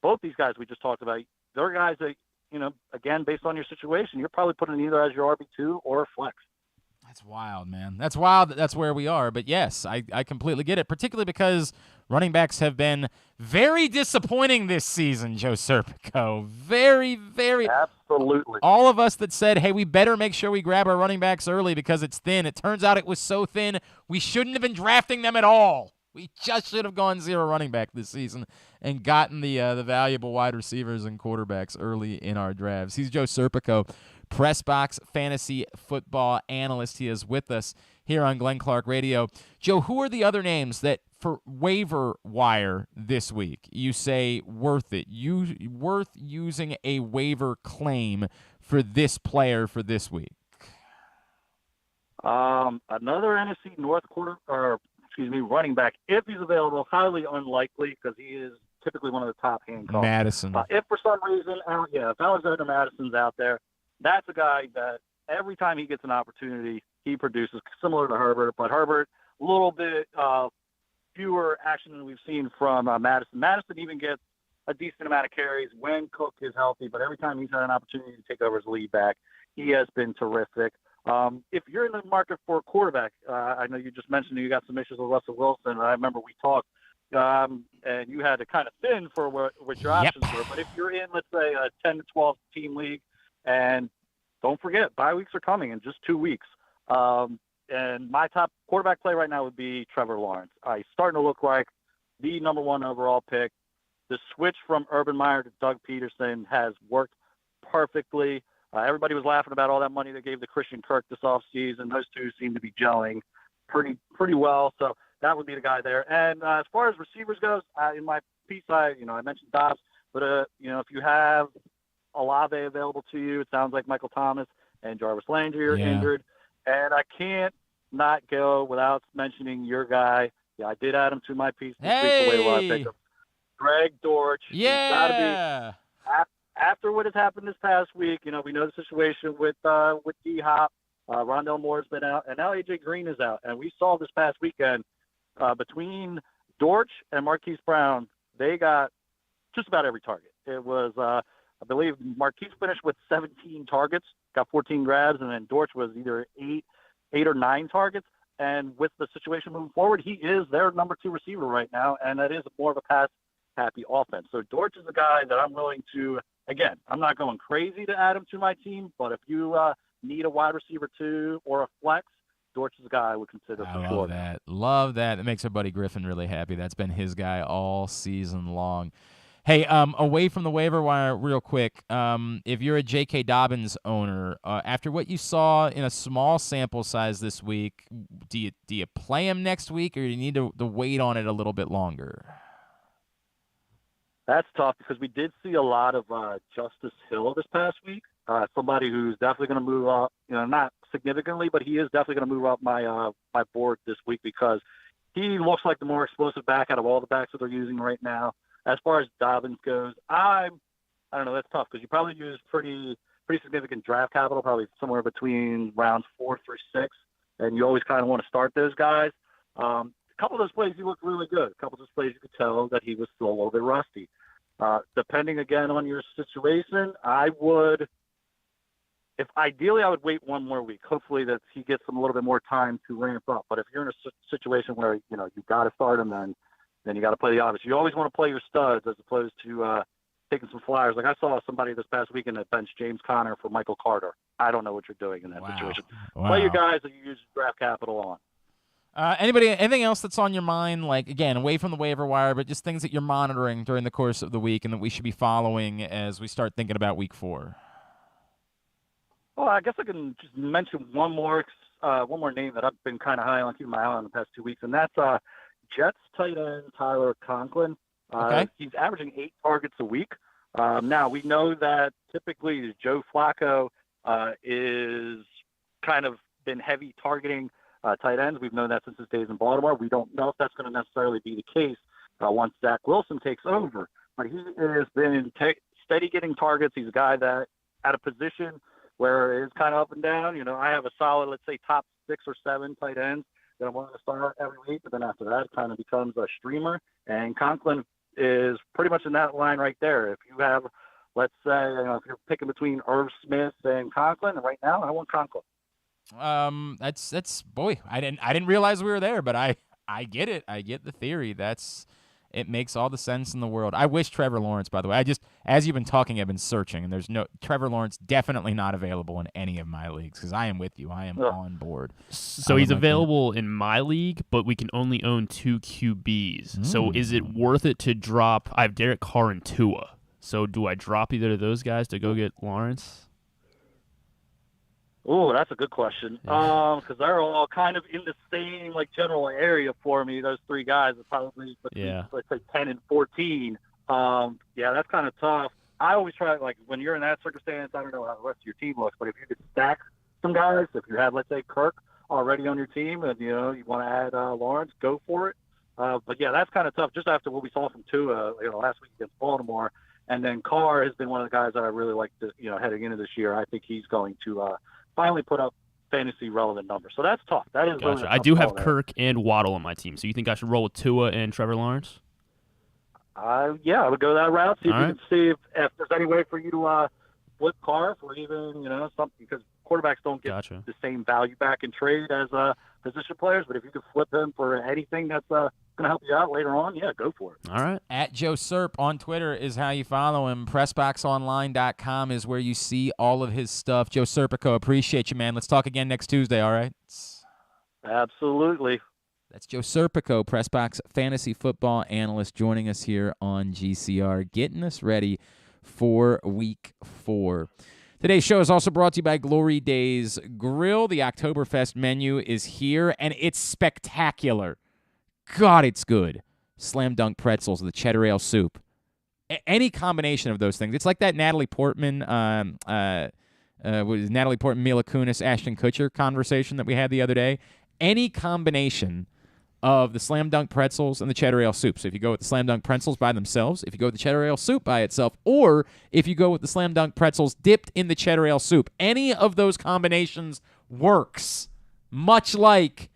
both these guys we just talked about, they're guys that, again, based on your situation, you're probably putting either as your RB2 or flex. That's wild, man. That's wild that that's where we are. But, yes, I completely get it, particularly because running backs have been very disappointing this season, Joe Serpico. Very, very. Absolutely. All of us that said, hey, we better make sure we grab our running backs early because it's thin. It turns out it was so thin, we shouldn't have been drafting them at all. We just should have gone 0 running back this season and gotten the valuable wide receivers and quarterbacks early in our drafts. He's Joe Serpico, PressBox fantasy football analyst. He is with us here on Glenn Clark Radio. Joe, who are the other names that for waiver wire this week you say worth it? Worth using a waiver claim for this player for this week? Another NFC North running back, if he's available, highly unlikely because he is typically one of the top hand calls. Madison. If for some reason, if Alexander Madison's out there, that's a guy that every time he gets an opportunity, he produces, similar to Herbert. But Herbert, a little bit fewer action than we've seen from Madison. Madison even gets a decent amount of carries when Cook is healthy, but every time he's had an opportunity to take over as lead back, he has been terrific. If you're in the market for a quarterback, I know you just mentioned you got some issues with Russell Wilson. I remember we talked, and you had to kind of thin for what your options were. But if you're in, let's say, a 10 to 12 team league, and don't forget, bye weeks are coming in just 2 weeks. And my top quarterback play right now would be Trevor Lawrence. He's starting to look like the number 1 overall pick. The switch from Urban Meyer to Doug Peterson has worked perfectly. Everybody was laughing about all that money they gave to Christian Kirk this offseason. Those two seem to be gelling pretty well. So that would be the guy there. And as far as receivers goes, in my piece, I mentioned Dobbs, but if you have Olave available to you, it sounds like Michael Thomas and Jarvis Landry are injured. And I can't not go without mentioning your guy. Yeah, I did add him to my piece this week. The way a lot of pickups. Greg Dortch. Yeah. He's gotta be, after what has happened this past week, we know the situation with D-Hop. Rondell Moore's been out, and now A.J. Green is out. And we saw this past weekend between Dortch and Marquise Brown, they got just about every target. It was, I believe, Marquise finished with 17 targets, got 14 grabs, and then Dortch was either eight or 9 targets. And with the situation moving forward, he is their number 2 receiver right now, and that is more of a pass-happy offense. So Dortch is a guy that I'm willing to, again, I'm not going crazy to add him to my team, but if you need a wide receiver 2 or a flex, Dortch is a guy I would consider for sure. Love that. That makes our buddy Griffin really happy. That's been his guy all season long. Hey, away from the waiver wire real quick, if you're a J.K. Dobbins owner, after what you saw in a small sample size this week, do you play him next week, or do you need to wait on it a little bit longer? That's tough because we did see a lot of Justice Hill this past week. Somebody who's definitely going to move up, not significantly, but he is definitely going to move up my my board this week because he looks like the more explosive back out of all the backs that they're using right now. As far as Dobbins goes, I don't know. That's tough because you probably use pretty significant draft capital, probably somewhere between rounds 4 through 6, and you always kind of want to start those guys. A couple of those plays he looked really good. A couple of those plays you could tell that he was still a little bit rusty. Depending again on your situation, I would wait one more week. Hopefully that he gets a little bit more time to ramp up. But if you're in a situation where you've got to start him, then you got to play the obvious. You always want to play your studs as opposed to taking some flyers. Like I saw somebody this past weekend that benched James Conner for Michael Carter. I don't know what you're doing in that situation. Wow. Play your guys that you use draft capital on. Anything else that's on your mind, like, again, away from the waiver wire, but just things that you're monitoring during the course of the week and that we should be following as we start thinking about week 4? Well, I guess I can just mention one more name that I've been kind of high on, keeping my eye on the past 2 weeks, and that's Jets tight end Tyler Conklin. Okay. He's averaging 8 targets a week. Now, we know that typically Joe Flacco is kind of been heavy targeting tight ends. We've known that since his days in Baltimore. We don't know if that's going to necessarily be the case once Zach Wilson takes over. But he has been steady getting targets. He's a guy that at a position where it's kind of up and down. I have a solid, let's say, top 6 or 7 tight ends that I'm willing to start every week. But then after that, it kind of becomes a streamer. And Conklin is pretty much in that line right there. If you have, let's say, if you're picking between Irv Smith and Conklin, right now I want Conklin. That's boy, I didn't realize we were there, but I get it. I get the theory. It makes all the sense in the world. I wish Trevor Lawrence, by the way. As you've been talking, I've been searching, and there's no Trevor Lawrence. Definitely not available in any of my leagues because I am with you. I am on board. So he's available in my league, but we can only own 2 QBs. So is it worth it to drop? I have Derek Carr and Tua. So do I drop either of those guys to go get Lawrence? Oh, that's a good question. Because they're all kind of in the same general area for me. Those 3 guys are probably between, let's say 10 and 14. That's kind of tough. I always try when you're in that circumstance. I don't know how the rest of your team looks, but if you could stack some guys, if you had, let's say, Kirk already on your team, and you want to add Lawrence, go for it. But that's kind of tough. Just after what we saw from Tua, last week against Baltimore, and then Carr has been one of the guys that I really like to, heading into this year. I think he's going to finally put up fantasy relevant numbers. So that's tough. That is gotcha. really I do have Kirk and Waddle on my team. So you think I should roll with Tua and Trevor Lawrence? I would go that route. See if you can see if there's any way for you to flip Carr or even, something, because quarterbacks don't get the same value back in trade as position players. But if you could flip him for anything that's going to help you out later on, go for it. All right. At Joe Serp on Twitter is how you follow him. PressBoxOnline.com is where you see all of his stuff. Joe Serpico, appreciate you, man. Let's talk again next Tuesday, all right? Absolutely. That's Joe Serpico, PressBox fantasy football analyst, joining us here on GCR, getting us ready for Week 4. Today's show is also brought to you by Glory Days Grill. The Oktoberfest menu is here, and it's spectacular. God, it's good. Slam dunk pretzels, the cheddar ale soup. Any combination of those things. It's like that Natalie Portman, Mila Kunis, Ashton Kutcher conversation that we had the other day. Any combination of the slam dunk pretzels and the cheddar ale soup. So if you go with the slam dunk pretzels by themselves, if you go with the cheddar ale soup by itself, or if you go with the slam dunk pretzels dipped in the cheddar ale soup, any of those combinations works, much like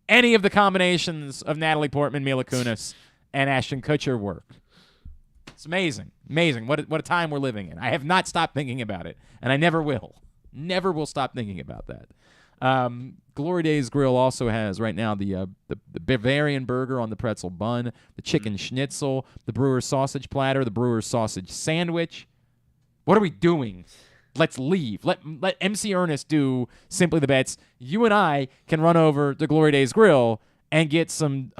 any of the combinations of Natalie Portman, Mila Kunis, and Ashton Kutcher work. It's amazing. Amazing. What a time we're living in. I have not stopped thinking about it, and I never will. Never will stop thinking about that. Glory Days Grill also has right now the Bavarian burger on the pretzel bun, the chicken schnitzel, the Brewer's sausage platter, the Brewer's sausage sandwich. What are we doing? Let's leave. Let MC Ernest do Simply the Bets. You and I can run over to Glory Days Grill and get some,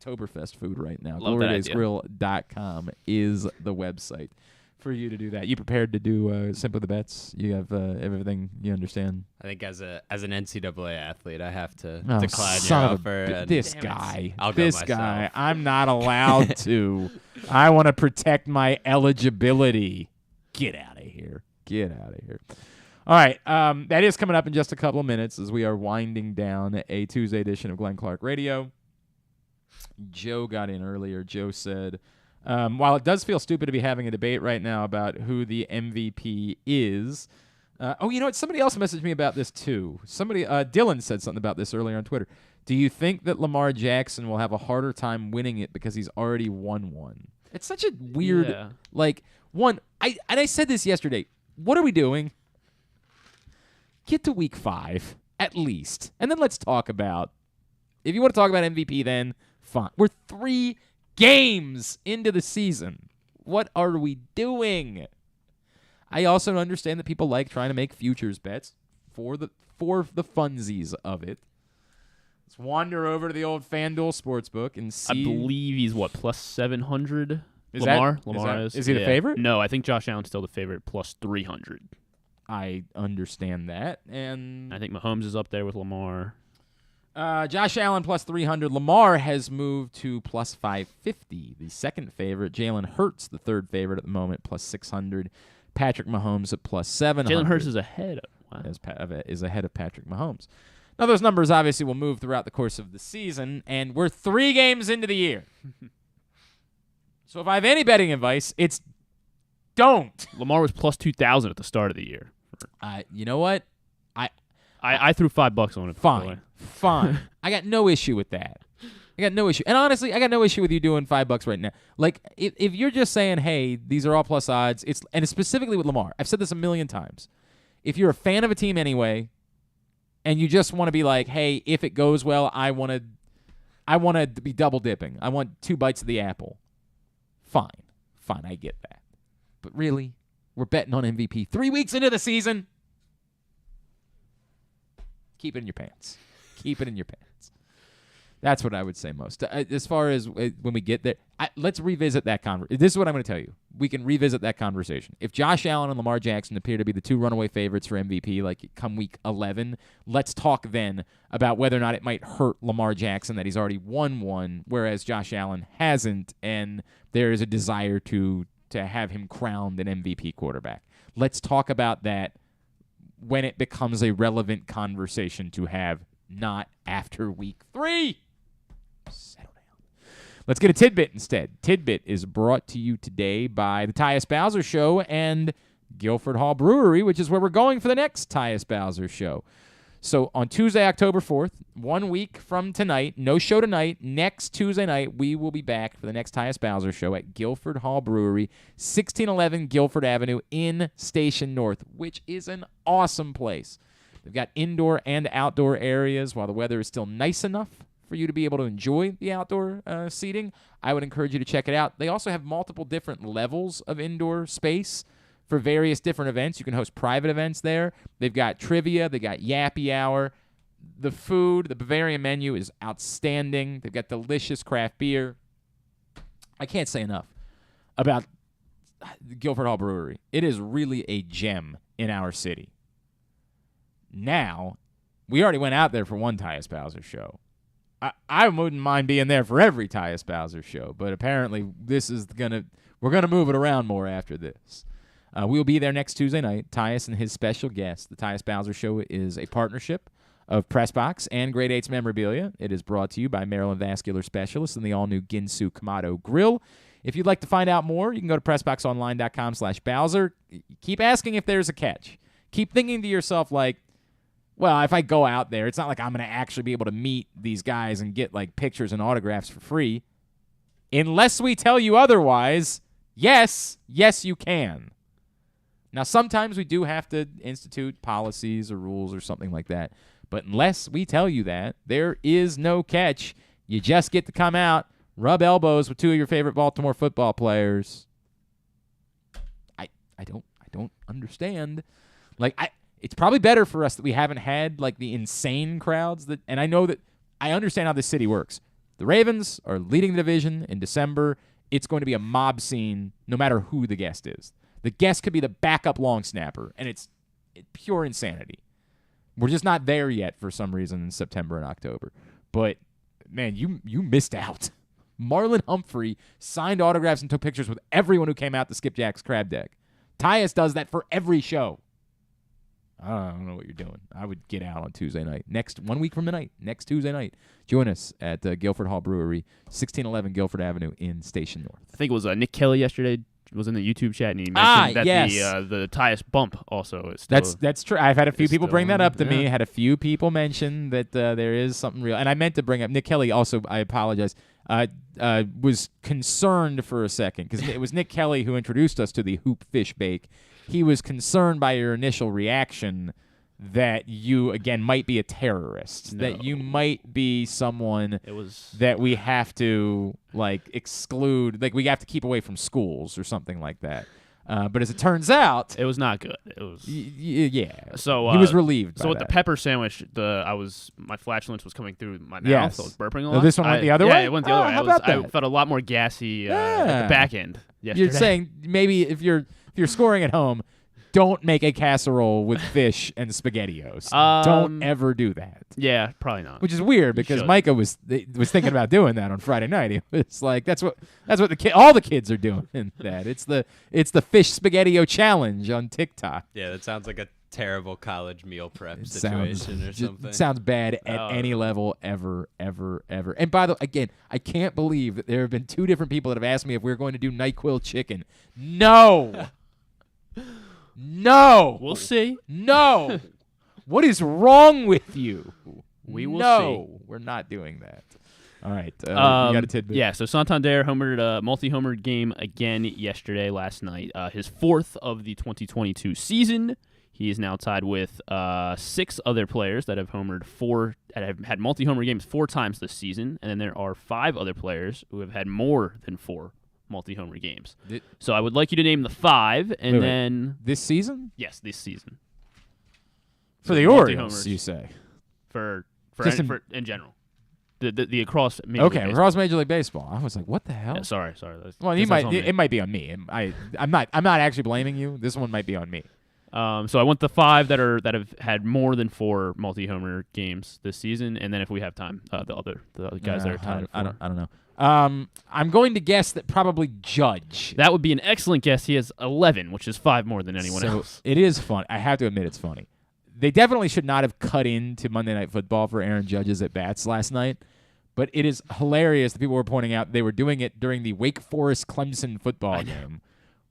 Oktoberfest food right now. GloryDaysGrill.com is the website for you to do that. You prepared to do Simply the Bets? You have everything you understand? I think as an NCAA athlete, I have to decline your offer. This guy. I'll go myself. Guy. I'm not allowed to. I want to protect my eligibility. Get out of here. Get out of here. All right. That is coming up in just a couple of minutes as we are winding down a Tuesday edition of Glenn Clark Radio. Joe got in earlier. Joe said, while it does feel stupid to be having a debate right now about who the MVP is. You know what? Somebody else messaged me about this too. Dylan said something about this earlier on Twitter. Do you think that Lamar Jackson will have a harder time winning it because he's already won one? It's such a weird, I said this yesterday. What are we doing? Get to week 5, at least. And then let's talk about, if you want to talk about MVP, then fine. We're 3 games into the season. What are we doing? I also understand that people like trying to make futures bets for the funsies of it. Let's wander over to the old FanDuel Sportsbook and see. I believe he's, plus 700? Is Lamar is he the favorite? No, I think Josh Allen's still the favorite, plus 300. I understand that, and I think Mahomes is up there with Lamar. Josh Allen plus 300. Lamar has moved to plus 550. The second favorite. Jalen Hurts, the third favorite at the moment, plus 600. Patrick Mahomes at plus 700. Jalen Hurts is ahead. Is ahead of Patrick Mahomes. Now those numbers obviously will move throughout the course of the season, and we're 3 games into the year. So if I have any betting advice, it's don't. Lamar was plus 2,000 at the start of the year. You know what? I threw $5 on it. Fine. I got no issue with that. I got no issue. And honestly, I got no issue with you doing $5 right now. Like, if you're just saying, hey, these are all plus odds, and specifically with Lamar, I've said this a million times. If you're a fan of a team anyway, and you just want to be like, hey, if it goes well, I want to be double dipping. I want 2 bites of the apple. Fine, I get that. But really, we're betting on MVP 3 weeks into the season. Keep it in your pants. Keep it in your pants. That's what I would say most. As far as when we get there, let's revisit that conversation. This is what I'm going to tell you. We can revisit that conversation. If Josh Allen and Lamar Jackson appear to be the 2 runaway favorites for MVP, like come week 11, let's talk then about whether or not it might hurt Lamar Jackson that he's already won one, whereas Josh Allen hasn't, and there is a desire to have him crowned an MVP quarterback. Let's talk about that when it becomes a relevant conversation to have, not after week 3. Settle down. Let's get a tidbit instead. Tidbit is brought to you today by the Tyus Bowser Show and Guilford Hall Brewery, which is where we're going for the next Tyus Bowser Show. So on Tuesday, October 4th, 1 week from tonight, no show tonight, next Tuesday night, we will be back for the next Tyus Bowser Show at Guilford Hall Brewery, 1611 Guilford Avenue in Station North, which is an awesome place. They've got indoor and outdoor areas while the weather is still nice enough for you to be able to enjoy the outdoor seating. I would encourage you to check it out. They also have multiple different levels of indoor space for various different events. You can host private events there. They've got trivia. They got Yappy Hour. The food, the Bavarian menu is outstanding. They've got delicious craft beer. I can't say enough about Guilford Hall Brewery. It is really a gem in our city. Now, we already went out there for one Tyus Bowser show. I wouldn't mind being there for every Tyus Bowser show, but apparently we're gonna move it around more after this. We'll be there next Tuesday night. Tyus and his special guest. The Tyus Bowser Show is a partnership of PressBox and Grade 8's Memorabilia. It is brought to you by Maryland Vascular Specialists and the all-new Ginsu Kamado Grill. If you'd like to find out more, you can go to PressBoxOnline.com/Bowser. Keep asking if there's a catch. Keep thinking to yourself like, well, if I go out there, it's not like I'm going to actually be able to meet these guys and get like pictures and autographs for free. Unless we tell you otherwise, yes, you can. Now, sometimes we do have to institute policies or rules or something like that. But unless we tell you that, there is no catch. You just get to come out, rub elbows with two of your favorite Baltimore football players. I don't understand. It's probably better for us that we haven't had the insane crowds and I know that I understand how this city works. The Ravens are leading the division in December. It's going to be a mob scene no matter who the guest is. The guest could be the backup long snapper, and it's pure insanity. We're just not there yet for some reason in September and October. But, man, you missed out. Marlon Humphrey signed autographs and took pictures with everyone who came out to Skipjack's Crab Deck. Tyus does that for every show. I don't know what you're doing. I would get out on Tuesday night. Next 1 week from tonight, next Tuesday night, join us at Guilford Hall Brewery, 1611 Guilford Avenue in Station North. I think it was Nick Kelly yesterday was in the YouTube chat, and he mentioned that yes. the Tyus bump also is still, that's true. I've had a few people bring that up to me. yeah. Had a few people mention that there is something real. And I meant to bring up Nick Kelly also, I apologize, was concerned for a second because it was Nick Kelly who introduced us to the hoop fish bake. He was concerned by your initial reaction that you, again, might be a terrorist, that you might be someone that we have to, exclude, we have to keep away from schools or something like that. But as it turns out... It was not good. It was... yeah. So he was relieved by So with that. The pepper sandwich, my flatulence was coming through my mouth. Yes. So I was burping a So lot. this one went the other way? Yeah, it went the other way. How about I that? felt a lot more gassy at the back end yesterday. You're saying maybe if you're scoring at home, don't make a casserole with fish and SpaghettiOs. Don't ever do that. Yeah, probably not. Which is weird because Micah was thinking about doing that on Friday night. He was like, that's what all the kids are doing. That it's the fish SpaghettiO challenge on TikTok. Yeah, that sounds like a terrible college meal prep situation or something. It sounds bad at any level ever. And by the way, again, I can't believe that there have been two different people that have asked me if we're going to do NyQuil chicken. No. No. We'll see. No. What is wrong with you? We will see. We're not doing that. All right. You got a tidbit? Yeah, so Santander multi-homered game again last night. His fourth of the 2022 season. He is now tied with 6 other players that have had multi-homer games 4 times this season, and then there are 5 other players who have had more than 4 multi-homer games. So I would like you to name the 5, and then this season? Yes, this season. For the Orioles, you say? For in general. The across Major League Baseball. Across Major League Baseball. I was like, what the hell? Yeah, sorry. Well, it might be on me. I'm not actually blaming you. This one might be on me. So I want the 5 that have had more than 4 multi-homer games this season, and then if we have time, the other guys that are tied. I don't know. I'm going to guess that probably Judge. That would be an excellent guess. He has 11, which is 5 more than anyone else. It is fun. I have to admit it's funny. They definitely should not have cut into Monday Night Football for Aaron Judge's at-bats last night, but it is hilarious that people were pointing out they were doing it during the Wake Forest-Clemson football game.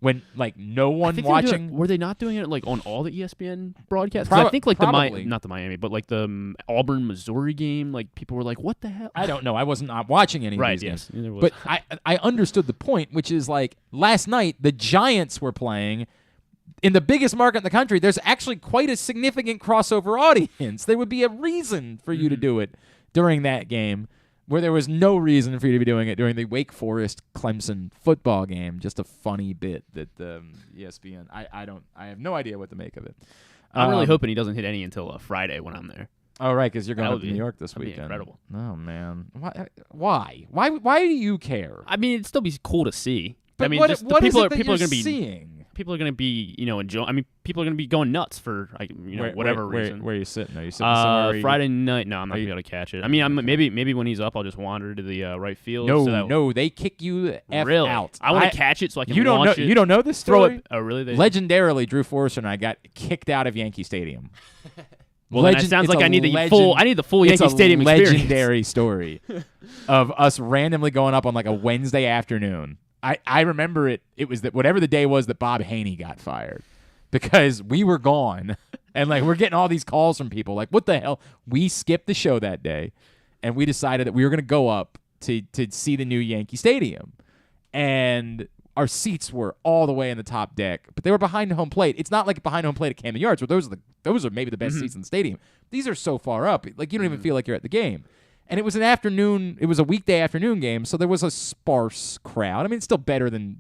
When no one watching, were they not doing it on all the ESPN broadcasts? I think not the Miami, but the Auburn Missouri game. People were like, "What the hell?" I don't know. I wasn't watching any of these games. Neither was but I understood the point, which is last night the Giants were playing in the biggest market in the country. There's actually quite a significant crossover audience. There would be a reason for you to do it during that game, where there was no reason for you to be doing it during the Wake Forest-Clemson football game. Just a funny bit that ESPN. I have no idea what to make of it. I'm really hoping he doesn't hit any until Friday when I'm there. Oh, right, because you're going up to New York this weekend. Incredible. Oh, man. Why? Why do you care? I mean, it'd still be cool to see. But I mean, what people is it are that people you're are going to be seeing? People are going to be, enjoying. I mean, people are going to be going nuts for, whatever reason. Where are you sitting? Are you sitting somewhere? Friday night? No, I'm not going to be able to catch it. I mean, maybe when he's up, I'll just wander to the right field. No, they kick you really out. I want to catch it so I can launch it. You don't know this story? Throw it. Oh, really? Legendarily, Drew Forrester and I got kicked out of Yankee Stadium. Well, that sounds like I need the full Yankee Stadium experience. It's a legendary story of us randomly going up on a Wednesday afternoon. I remember it. It was that whatever the day was that Bob Haney got fired, because we were gone, and we're getting all these calls from people what the hell? We skipped the show that day, and we decided that we were going to go up to see the new Yankee Stadium, and our seats were all the way in the top deck, but they were behind home plate. It's not like behind home plate at Camden Yards, where those are maybe the best seats in the stadium. These are so far up, like you don't even feel like you're at the game. And it was an afternoon. It was a weekday afternoon game, so there was a sparse crowd. I mean, it's still better than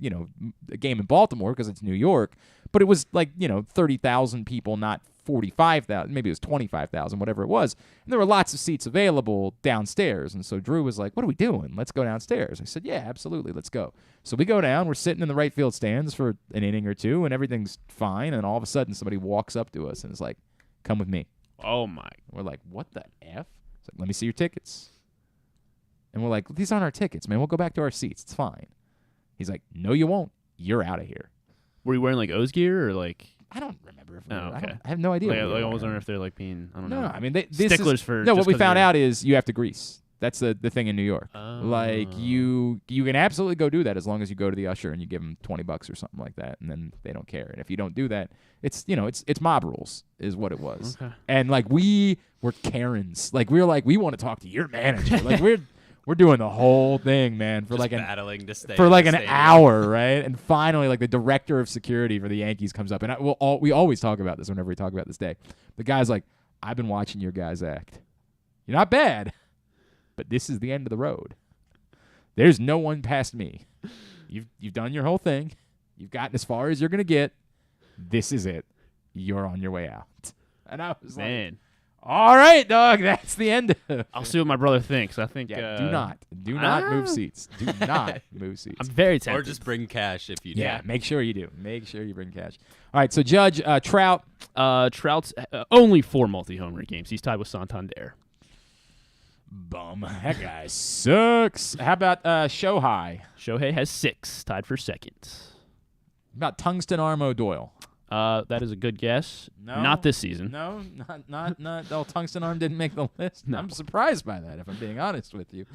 a game in Baltimore because it's New York, but it was like 30,000 people, not 45,000. Maybe it was 25,000, whatever it was. And there were lots of seats available downstairs. And so Drew was like, "What are we doing? Let's go downstairs." I said, "Yeah, absolutely, let's go." So we go down. We're sitting in the right field stands for an inning or two, and everything's fine. And all of a sudden, somebody walks up to us and is like, "Come with me." Oh my! We're like, "What the F?" It's like, "Let me see your tickets." And we're like, "These aren't our tickets, man. We'll go back to our seats. It's fine." He's like, "No, you won't. You're out of here." Were you wearing like O's gear or like? I don't remember. If okay. I have no idea. I was wondering if they're like being. I don't know. No, I mean sticklers for. No, what we found out is you have to grease. That's the thing in New York. Oh. Like you can absolutely go do that as long as you go to the usher and you give them $20 or something like that, and then they don't care. And if you don't do that, it's mob rules is what it was. Okay. And like we were Karens. Like we were like, we want to talk to your manager. Like we're doing the whole thing, man, for Just like battling to stay for like an stadium. hour, right? And finally, like the director of security for the Yankees comes up, and we always talk about this whenever we talk about this day. The guy's like, "I've been watching your guys act. You're not bad, but this is the end of the road. There's no one past me. You've done your whole thing. You've gotten as far as you're gonna get. This is it. You're on your way out." And I was like, "All right, dog. That's the end of it." I'll see what my brother thinks. I think. Do not move seats. Do not move seats. I'm very tempted. Or just bring cash if you do. Yeah, make sure you do. Make sure you bring cash. All right, so Judge Trout. Trout's only 4 multi-homer games. He's tied with Santander. Bum. That guy sucks. How about Shohei? Shohei has 6, tied for second. About Tungsten Armo Doyle. That is a good guess. No, not this season. No, not. Oh, Tungsten Arm didn't make the list. No. I'm surprised by that, if I'm being honest with you.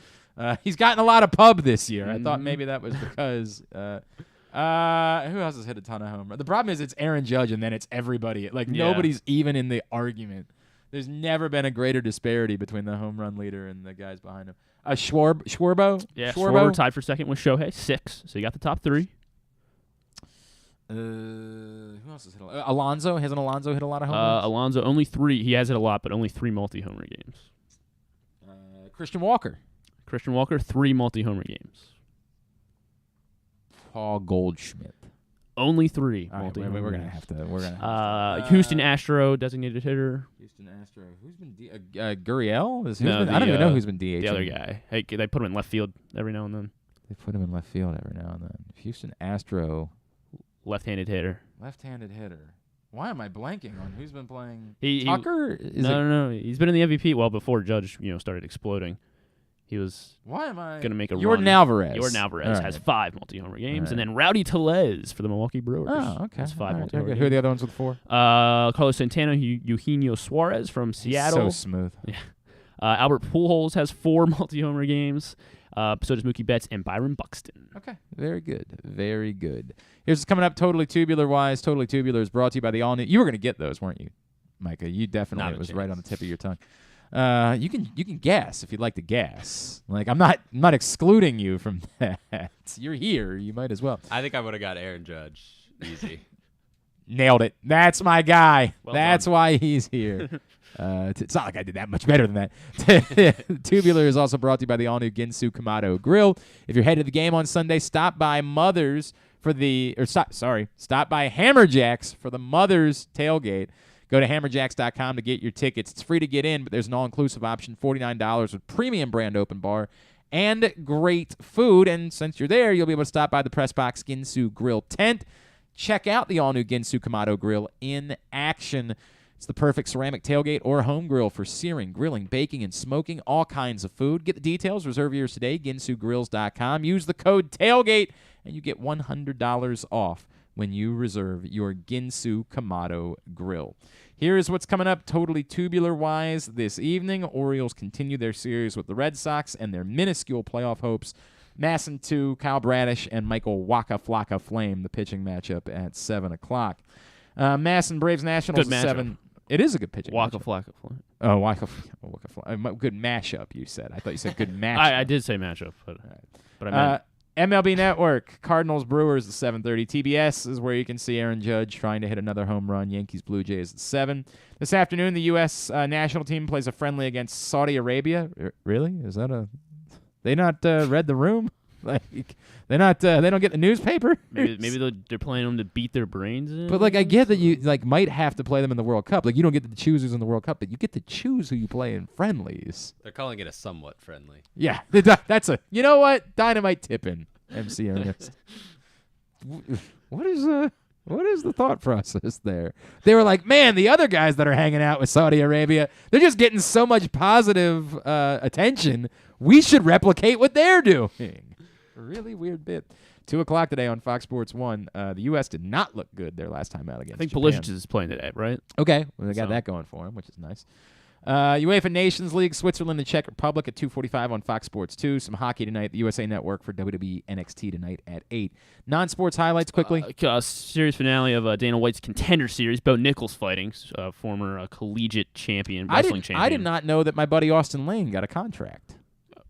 He's gotten a lot of pub this year. I thought maybe that was because. Who else has hit a ton of homers? The problem is it's Aaron Judge, and then it's everybody. Like nobody's even in the argument. There's never been a greater disparity between the home run leader and the guys behind him. Schwarbo? Yeah, Schwarber tied for second with Shohei, 6. So you got the top 3. Who else has hit a lot? Alonso? Hasn't Alonso hit a lot of home runs? Alonso, only 3. He has hit a lot, but only 3 multi-homer games. Christian Walker. Christian Walker, 3 multi-homer games. Paul Goldschmidt. Only 3. All right, we're gonna have to. Houston Astro designated hitter. Houston Astro. Who's been Gurriel? I don't even know who's been DH. The other guy. Hey, they put him in left field every now and then. They put him in left field every now and then. Houston Astro. Left-handed hitter. Left-handed hitter. Why am I blanking on who's been playing? Tucker? No. He's been in the MVP well before Judge, started exploding. He was going to make a Jordan run. Alvarez. Jordan Alvarez has 5 multi-homer games. Right. And then Rowdy Tellez for the Milwaukee Brewers. Oh, okay. That's 5 multi-homer games. Who are the other ones with 4? Carlos Santana, Eugenio Suarez from Seattle. He's so smooth. Yeah. Albert Pujols has 4 multi-homer games. So does Mookie Betts and Byron Buxton. Okay. Very good. Very good. Here's what's coming up Totally Tubular-wise. Totally Tubular is brought to you by the all-new. You were going to get those, weren't you, Micah? You definitely. It was right on the tip of your tongue. You can guess if you'd like to guess. Like I'm not excluding you from that. You're here. You might as well. I think I would have got Aaron Judge. Easy. Nailed it. That's my guy. Well That's done. why he's here. It's not like I did that much better than that. Tubular is also brought to you by the all-new Ginsu Kamado Grill. If you're headed to the game on Sunday, stop by stop by Hammerjacks for the Mothers tailgate. Go to hammerjacks.com to get your tickets. It's free to get in, but there's an all-inclusive option, $49 with premium brand open bar and great food. And since you're there, you'll be able to stop by the PressBox Ginsu Grill tent. Check out the all-new Ginsu Kamado Grill in action. It's the perfect ceramic tailgate or home grill for searing, grilling, baking, and smoking all kinds of food. Get the details. Reserve yours today, ginsugrills.com. Use the code TAILGATE, and you get $100 off when you reserve your Ginsu Kamado Grill. Here is what's coming up totally tubular-wise this evening. Orioles continue their series with the Red Sox and their minuscule playoff hopes. Masson 2, Kyle Bradish, and Michael Waka Flocka Flame, the pitching matchup at 7 o'clock. Masson Braves Nationals at 7. It is a good pitching Waka matchup. Flocka Flame. Oh, Waka Flocka. Good mashup, you said. I thought you said good matchup. I did say matchup, but I meant MLB Network, Cardinals Brewers at 7:30. TBS is where you can see Aaron Judge trying to hit another home run. Yankees Blue Jays at 7. This afternoon, the U.S. National team plays a friendly against Saudi Arabia. Really? Is that a? They not read the room? Like they not they don't get the newspaper? Maybe they're playing them to beat their brains in. But like I get that you like might have to play them in the World Cup. Like you don't get to choose who's in the World Cup, but you get to choose who you play in friendlies. They're calling it a somewhat friendly. Yeah, that's a. You know what? Dynamite tipping. MC Ernest. What is the thought process there? They were like, man, the other guys that are hanging out with Saudi Arabia, they're just getting so much positive attention. We should replicate what they're doing. A really weird bit. 2 o'clock today on Fox Sports 1. The U.S. did not look good their last time out against I think Japan. Pulisic is playing today, right? Okay, well, they got that going for him, which is nice. UEFA Nations League, Switzerland and Czech Republic at 2:45 on Fox Sports 2. Some hockey tonight. The USA Network for WWE NXT tonight at 8. Non-sports highlights quickly. Series finale of Dana White's Contender Series. Bo Nichols fighting, former collegiate champion, wrestling champion. I did not know that my buddy Austin Lane got a contract.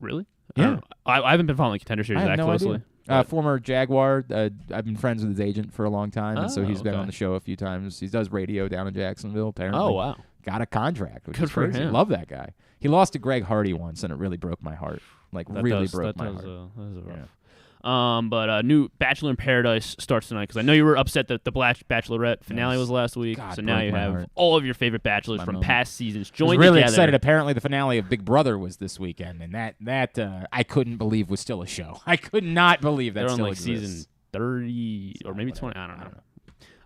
Really? Yeah. I haven't been following Contender Series that closely. Former Jaguar. I've been friends with his agent for a long time, and so he's been on the show a few times. He does radio down in Jacksonville, apparently. Oh, wow. Got a contract, which Good is crazy. for him. Love that guy. He lost to Greg Hardy once, and it really broke my heart. Like, really broke my heart. That was rough. But new Bachelor in Paradise starts tonight, because I know you were upset that the Bachelorette finale was last week. God, so now you have heart. all of your favorite bachelors from past seasons joined I was really together. excited. Apparently, the finale of Big Brother was this weekend, and that I couldn't believe was still a show. I could not believe that They're still on exists. season 30 or maybe 20. I don't know.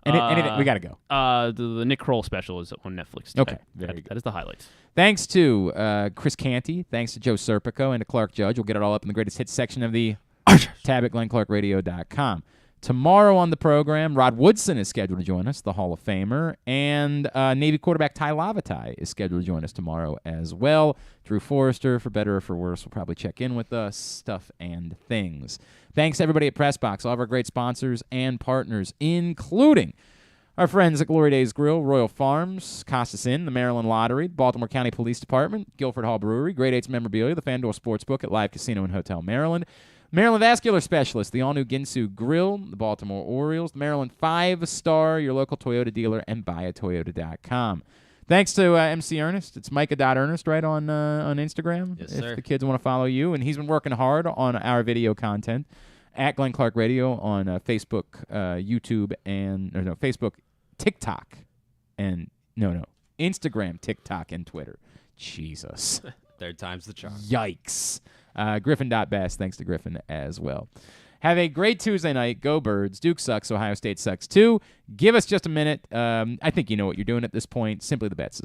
Anything, we got to go. The Nick Kroll special is on Netflix today. Okay, very good. That is the highlights. Thanks to Chris Canty, thanks to Joe Serpico, and to Clark Judge. We'll get it all up in the greatest hits section of the tab at GlennClarkRadio.com. Tomorrow on the program, Rod Woodson is scheduled to join us, the Hall of Famer, and Navy quarterback Ty Lavatai is scheduled to join us tomorrow as well. Drew Forrester, for better or for worse, will probably check in with us, stuff and things. Thanks to everybody at PressBox, all of our great sponsors and partners, including our friends at Glory Days Grill, Royal Farms, Costas Inn, the Maryland Lottery, the Baltimore County Police Department, Guilford Hall Brewery, Grade 8's Memorabilia, the FanDuel Sportsbook at Live Casino and Hotel Maryland, Maryland Vascular Specialist, the all-new Ginsu Grill, the Baltimore Orioles, the Maryland 5-Star, your local Toyota dealer, and buyatoyota.com. Thanks to MC Ernest. It's Micah.Ernest right on Instagram. Yes, if sir. the kids want to follow you. And he's been working hard on our video content at Glenn Clark Radio on Facebook, YouTube, and Facebook, TikTok, and Instagram, TikTok, and Twitter. Jesus. Third time's the charm. Yikes. Griffin.Bass, thanks to Griffin as well. Have a great Tuesday night. Go Birds. Duke sucks. Ohio State sucks too. Give us just a minute. I think you know what you're doing at this point. Simply the Bets is